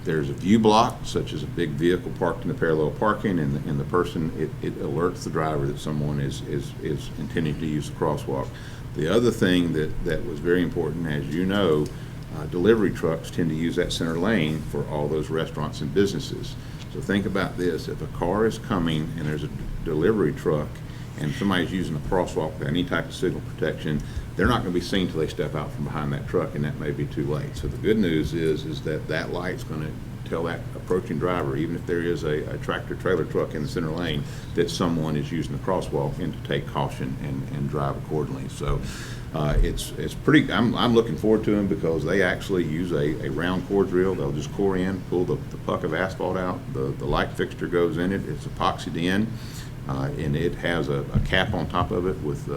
there's a view block, such as a big vehicle parked in the parallel parking, and the person, it alerts the driver that someone is intending to use the crosswalk. The other thing that was very important, as you know, delivery trucks tend to use that center lane for all those restaurants and businesses. So think about this: if a car is coming and there's a delivery truck and somebody's using a crosswalk with any type of signal protection, they're not going to be seen until they step out from behind that truck, and that may be too late. So the good news is that light's going to tell that approaching driver, even if there is a tractor trailer truck in the center lane, that someone is using the crosswalk and to take caution and drive accordingly. So it's pretty, I'm looking forward to them because they actually use a round core drill. They'll just core in, pull the puck of asphalt out, the light fixture goes in it, it's epoxied in. And it has a cap on top of it with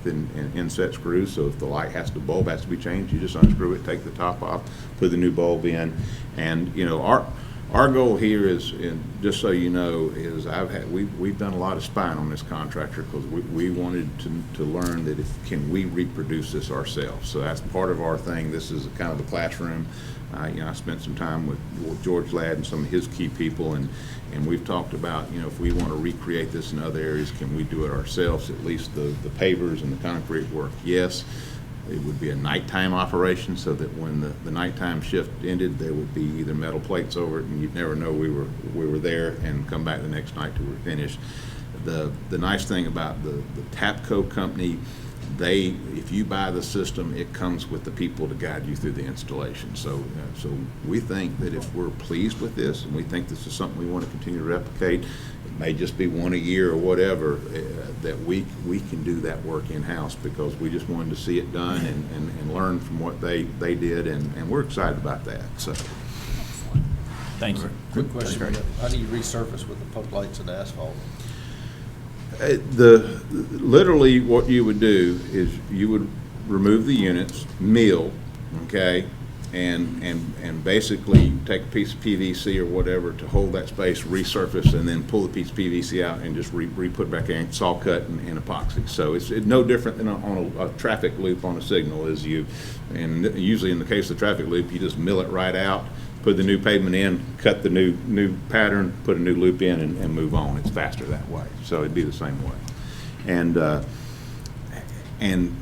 an inset screw, so if the bulb has to be changed, you just unscrew it, take the top off, put the new bulb in. And you know, our goal here is, just so you know, is we've done a lot of spying on this contractor because we wanted to learn that can we reproduce this ourselves. So that's part of our thing. This is kind of a classroom. I spent some time with George Ladd and some of his key people, and we've talked about, if we want to recreate this in other areas, can we do it ourselves? At least the pavers and the concrete work, yes. It would be a nighttime operation so that when the nighttime shift ended, there would be either metal plates over it, and you'd never know we were there, and come back the next night till we're finished. The nice thing about the TAPCO company, if you buy the system, it comes with the people to guide you through the installation. So we think that if we're pleased with this, and we think this is something we want to continue to replicate, it may just be one a year or whatever, that we can do that work in-house, because we just wanted to see it done and learn from what they did, and we're excited about that. So. Thank you. Quick question, That's great. How do you resurface with the pump lights and asphalt? Literally, what you would do is you would remove the units, mill, okay, and basically take a piece of PVC or whatever to hold that space, resurface, and then pull the piece of PVC out and just re-put back in, saw cut and epoxy. So it's no different than on a traffic loop on a signal is and usually in the case of the traffic loop, you just mill it right out, put the new pavement in, cut the new pattern, put a new loop in, and move on. It's faster that way. So it'd be the same way. And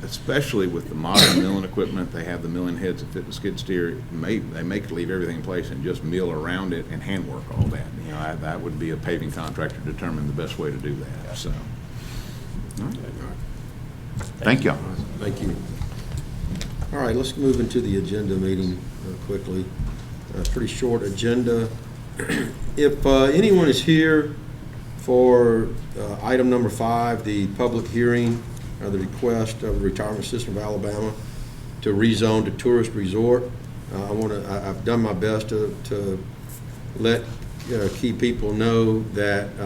especially with the modern milling equipment, they have the milling heads that fit the skid steer. They make leave everything in place and just mill around it and handwork all that. You know, that would be a paving contractor determine the best way to do that. So, all right. Thank y'all. Thank you. All right, let's move into the agenda meeting quickly. Pretty short agenda. If anyone is here for item number 5, the public hearing, the request of the Retirement System of Alabama to rezone to tourist resort, I've done my best to let key people know that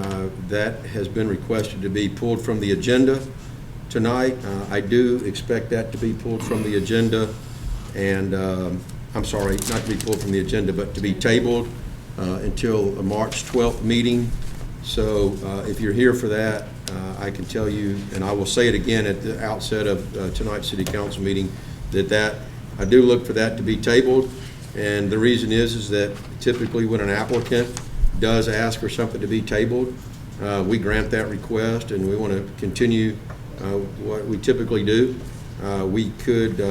that has been requested to be pulled from the agenda tonight. I do expect that to be pulled from the agenda, and I'm sorry, not to be pulled from the agenda, but to be tabled until a March 12th meeting. So if you're here for that, I can tell you, and I will say it again at the outset of tonight's City Council meeting, that I do look for that to be tabled. And the reason is that typically when an applicant does ask for something to be tabled, we grant that request, and we want to continue what we typically do. We could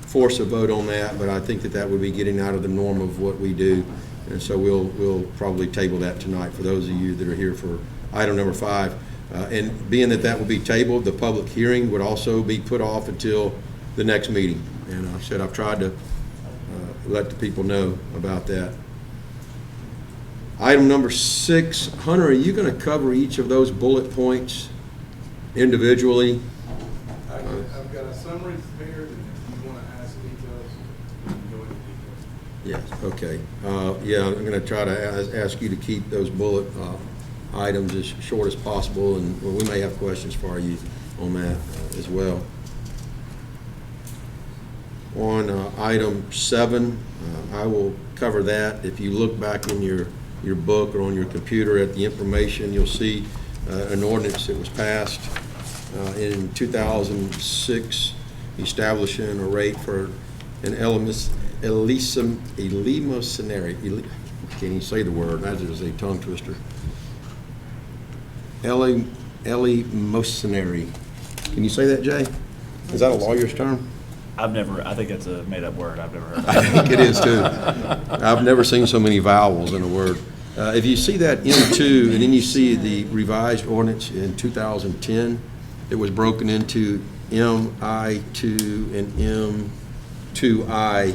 force a vote on that, but I think that would be getting out of the norm of what we do. And so we'll probably table that tonight for those of you that are here for item number 5. And being that will be tabled, the public hearing would also be put off until the next meeting. And I said I've tried to let the people know about that. Item number 6, Hunter, are you going to cover each of those bullet points individually? I've got a summary prepared, and if you want to ask details, we can go into details. Yes, okay. Yeah, I'm going to try to ask you to keep those bullet items as short as possible, and we may have questions for you on that as well. On item 7, I will cover that. If you look back in your book or on your computer at the information, you'll see an ordinance that was passed in 2006 establishing a rate for an eleemosynary, can't even say the word, that is a tongue twister. Eleemosynary. Can you say that, Jay? Is that a lawyer's term? I think that's a made-up word. I've never heard of it. I think it is, too. I've never seen so many vowels in a word. If you see that M2, and then you see the revised ordinance in 2010, it was broken into MI2 and M2I,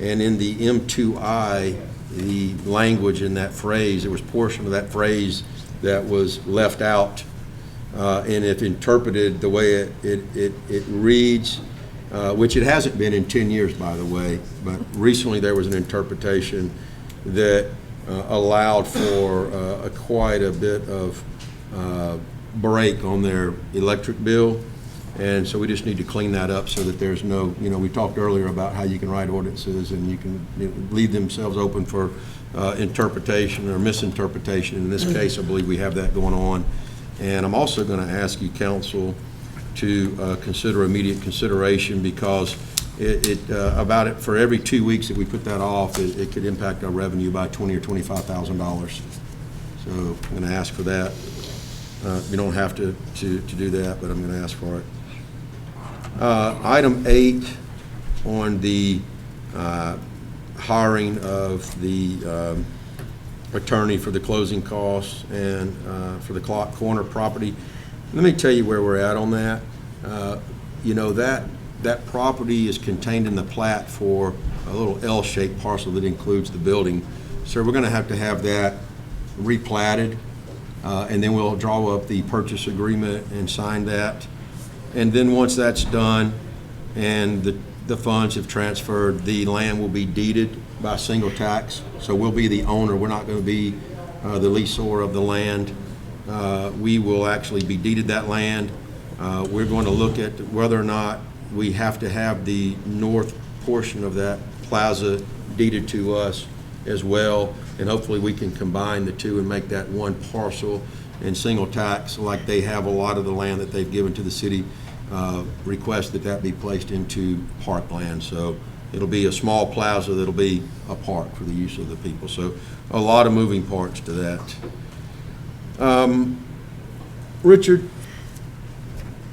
and in the M2I, the language in that phrase, there was portion of that phrase that was left out, and if interpreted the way it reads, which it hasn't been in 10 years, by the way, but recently there was an interpretation that allowed for quite a bit of break on their electric bill, and so we just need to clean that up so that there's no, we talked earlier about how you can write ordinances and you can leave themselves open for interpretation or misinterpretation. In this case, I believe we have that going on. And I'm also going to ask you, council, to consider immediate consideration, because for every 2 weeks that we put that off, it could impact our revenue by $20,000 or $25,000. So I'm going to ask for that. You don't have to do that, but I'm going to ask for it. Item 8 on the hiring of the attorney for the closing costs and for the Clock Corner property. Let me tell you where we're at on that. That property is contained in the plat for a little L-shaped parcel that includes the building. So we're going to have that replatted, and then we'll draw up the purchase agreement and sign that. And then once that's done and the funds have transferred, the land will be deeded by single tax. So we'll be the owner. We're not going to be the leaseor of the land. We will actually be deeded that land. We're going to look at whether or not we have to have the north portion of that plaza deeded to us as well, and hopefully we can combine the two and make that one parcel and single tax, like they have a lot of the land that they've given to the city, request that that be placed into parkland. So it'll be a small plaza that'll be a park for the use of the people. So a lot of moving parts to that. Richard,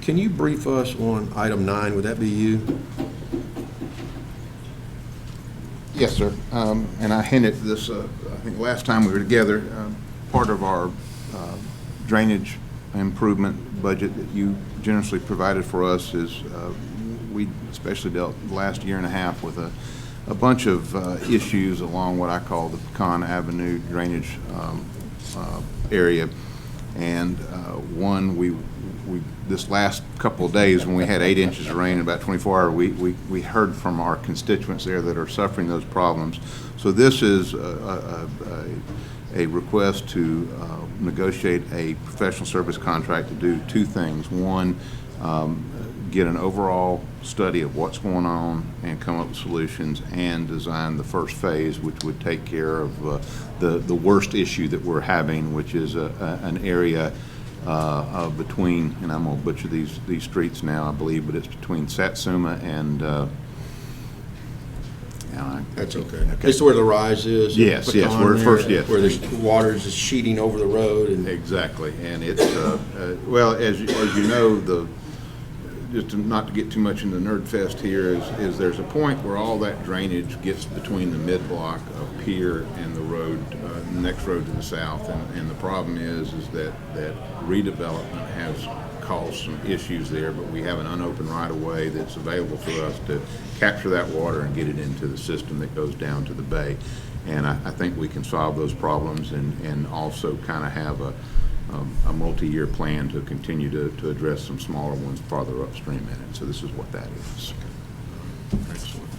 can you brief us on item 9? Would that be you? Yes, sir. And I hinted this, I think last time we were together, part of our drainage improvement budget that you generously provided for us is we especially dealt the last year and a half with a bunch of issues along what I call the Pecan Avenue drainage area. And one, we this last couple of days when we had 8 inches of rain in about 24 hours, we heard from our constituents there that are suffering those problems. So this is a request to negotiate a professional service contract to do 2 things. One, get an overall study of what's going on and come up with solutions, and design the first phase, which would take care of the worst issue that we're having, which is an area between, and I'm going to butcher these streets now, I believe, but it's between Satsuma and That's okay. It's where the rise is. Yes, yes, where it first, yes. Where the water is just sheeting over the road. And exactly, and it's, well, as you know, just not to get too much into nerd fest here, is there's a point where all that drainage gets between the mid-block of Pier and the road, the next road to the south, and the problem is that redevelopment has caused some issues there, but we have an unopened right-of-way that's available for us to capture that water and get it into the system that goes down to the bay. And I think we can solve those problems and also kind of have a multi-year plan to continue to address some smaller ones farther upstream in it. So this is what that is. excellent.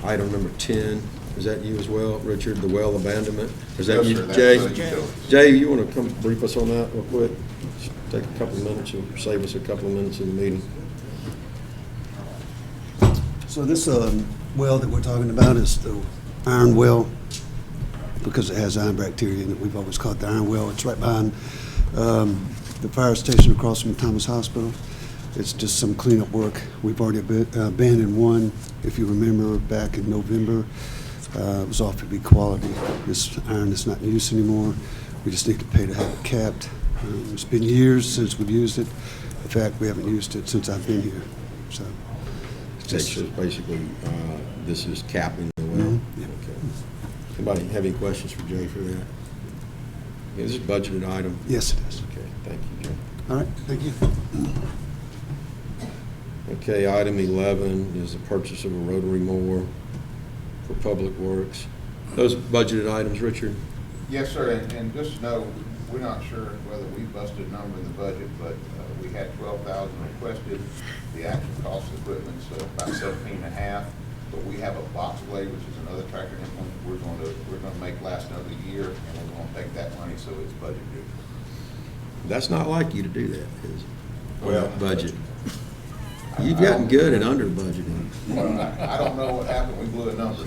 Item number 10, is that you as well, Richard? The well abandonment? Is that Yes, you, sir, that's Jay? utilities. Jay, you want to come brief us on that real quick? Just take a couple of minutes, you'll save us a couple of minutes in the meeting. So this well that we're talking about is the iron well, because it has iron bacteria in it. We've always called it the iron well. It's right behind the fire station across from Thomas Hospital. It's just some cleanup work. We've already abandoned one, if you remember, back in November. It was off to be quality. This iron is not in use anymore. We just need to pay to have it capped. It's been years since we've used it. In fact, we haven't used it since I've been here. So it's just Basically, this is capping the well. Yeah. Okay. Anybody have any questions for Jay for that? Is this a budgeted item? Yes, it is. Okay, thank you, Jay. All right, thank you. Okay, item 11 is the purchase of a rotary mower for Public Works. Those budgeted items, Richard? Yes, sir, and just know, we're not sure whether we busted a number in the budget, but we had 12,000 requested. The actual cost of equipment's about 17.5, but we have a box blade, which is another tractor implement we're going to make last another year, and we're going to take that money so it's budget due. That's not like you to do that, is it? Well, Budget. You've gotten good at under budgeting. Well, I don't know what happened, we blew a number.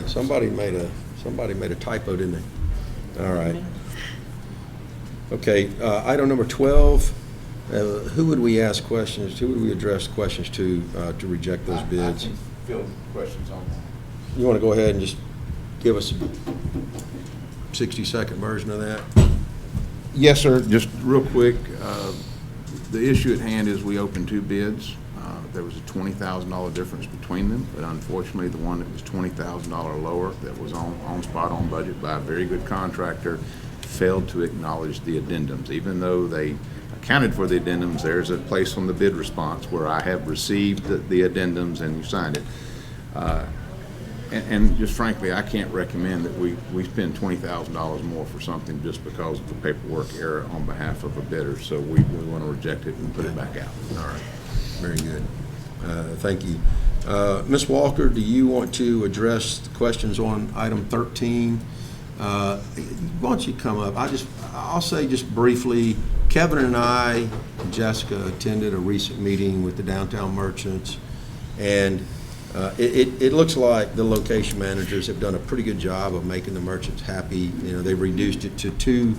Somebody made a typo, didn't they? All right. Okay, item number 12, who would we ask questions, who would we address questions to reject those bids? I can field questions on that. You want to go ahead and just give us a 60-second version of that? Yes, sir. Just real quick, the issue at hand is we opened 2 bids. There was a $20,000 difference between them, but unfortunately, the one that was $20,000 lower, that was on spot, on budget by a very good contractor, failed to acknowledge the addendums. Even though they accounted for the addendums, there's a place on the bid response where I have received the addendums and you signed it. And just frankly, I can't recommend that we spend $20,000 more for something just because of the paperwork error on behalf of a bidder. So we want to reject it and put it back out. All right, very good. Thank you. Ms. Walker, do you want to address the questions on item 13? Why don't you come up? I'll say just briefly, Kevin and I and Jessica attended a recent meeting with the downtown merchants, and it looks like the location managers have done a pretty good job of making the merchants happy. They've reduced it to 2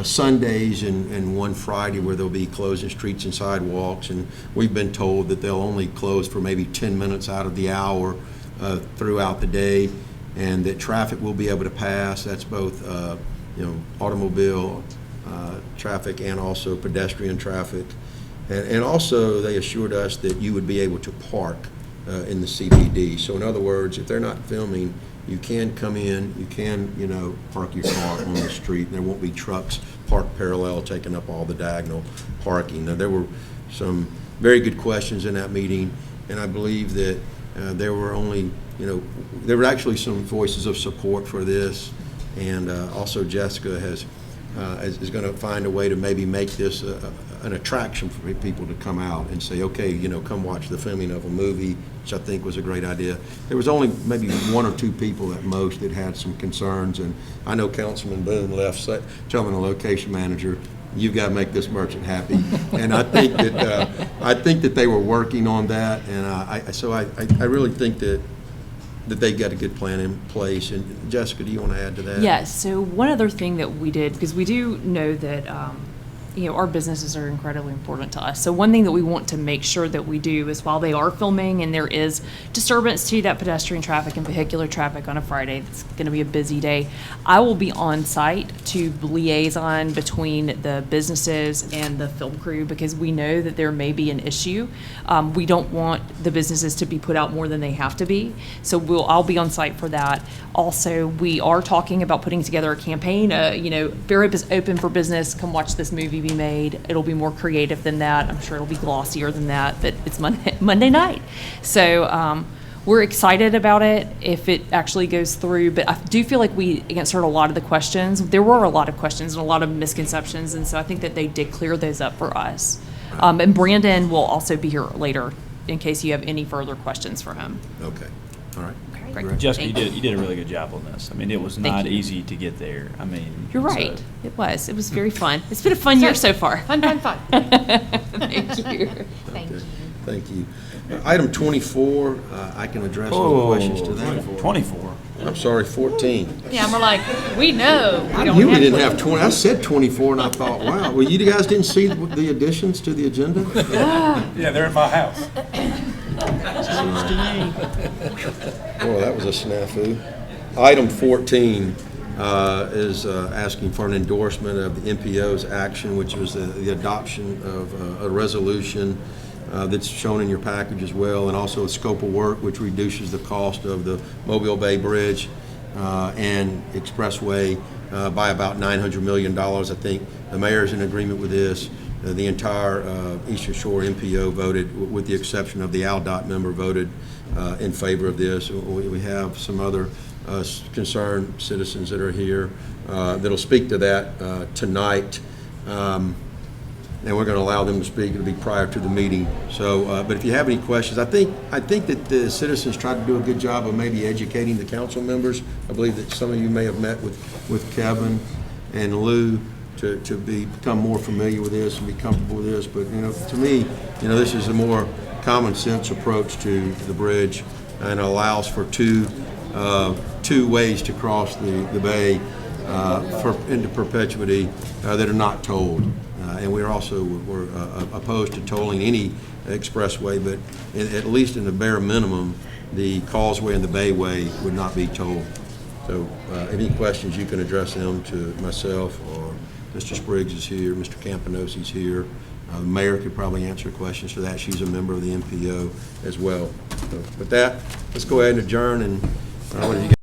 Sundays and 1 Friday where they'll be closing streets and sidewalks, and we've been told that they'll only close for maybe 10 minutes out of the hour throughout the day, and that traffic will be able to pass. That's both automobile traffic and also pedestrian traffic. And also they assured us that you would be able to park in the CBD. So in other words, if they're not filming, you can come in, you can, park your car on the street. There won't be trucks parked parallel taking up all the diagonal parking. Now, there were some very good questions in that meeting, and I believe that there were only, there were actually some voices of support for this, and also Jessica is going to find a way to maybe make this an attraction for people to come out and say, okay, come watch the filming of a movie, which I think was a great idea. There was only maybe 1 or 2 people at most that had some concerns, and I know Councilman Boone left telling the location manager, you've got to make this merchant happy. And I think that they were working on that, and I really think that they've got a good plan in place. And Jessica, do you want to add to that? Yes. So one other thing that we did, because we do know that our businesses are incredibly important to us. So one thing that we want to make sure that we do is while they are filming and there is disturbance to that pedestrian traffic and vehicular traffic on a Friday, it's going to be a busy day, I will be on site to liaison between the businesses and the film crew, because we know that there may be an issue. We don't want the businesses to be put out more than they have to be. So I'll be on site for that. Also, we are talking about putting together a campaign. Fairhope is open for business. Come watch this movie be made. It'll be more creative than that. I'm sure it'll be glossier than that, but it's Monday night. So we're excited about it if it actually goes through, but I do feel like we answered a lot of the questions. There were a lot of questions and a lot of misconceptions, and so I think that they did clear those up for us. And Brandon will also be here later in case you have any further questions for him. Okay. All right. Great. Jessica, you did a really good job on this. I mean, it was not easy to get there. I mean, you're right. It was. It was very fun. It's been a fun year so far. Fun. Thank you. Thank you. Item 24, I can address any questions to that. 24. I'm sorry, 14. Yeah, we're like, we know. I knew we didn't have 20. I said 24, and I thought, wow. Well, you guys didn't see the additions to the agenda? Yeah, they're at my house. Boy, that was a snafu. Item 14 is asking for an endorsement of the MPO's action, which was the adoption of a resolution that's shown in your package as well, and also a scope of work which reduces the cost of the Mobile Bay Bridge and Expressway by about $900 million. I think the mayor's in agreement with this. The entire Eastern Shore MPO voted, with the exception of the ALDOT member, voted in favor of this. We have some other concerned citizens that are here that'll speak to that tonight. And we're going to allow them to speak. It'll be prior to the meeting. So, but if you have any questions, I think that the citizens tried to do a good job of maybe educating the council members. I believe that some of you may have met with Kevin and Lou to become more familiar with this and be comfortable with this. But to me, this is a more common sense approach to the bridge, and allows for two ways to cross the bay into perpetuity that are not tolled. And we're opposed to tolling any expressway, but at least in the bare minimum, the causeway and the bayway would not be tolled. So any questions, you can address them to myself, or Mr. Spriggs is here, Mr. Campanosi's here. The mayor could probably answer questions for that. She's a member of the MPO as well. So with that, let's go ahead and adjourn, and what have you got?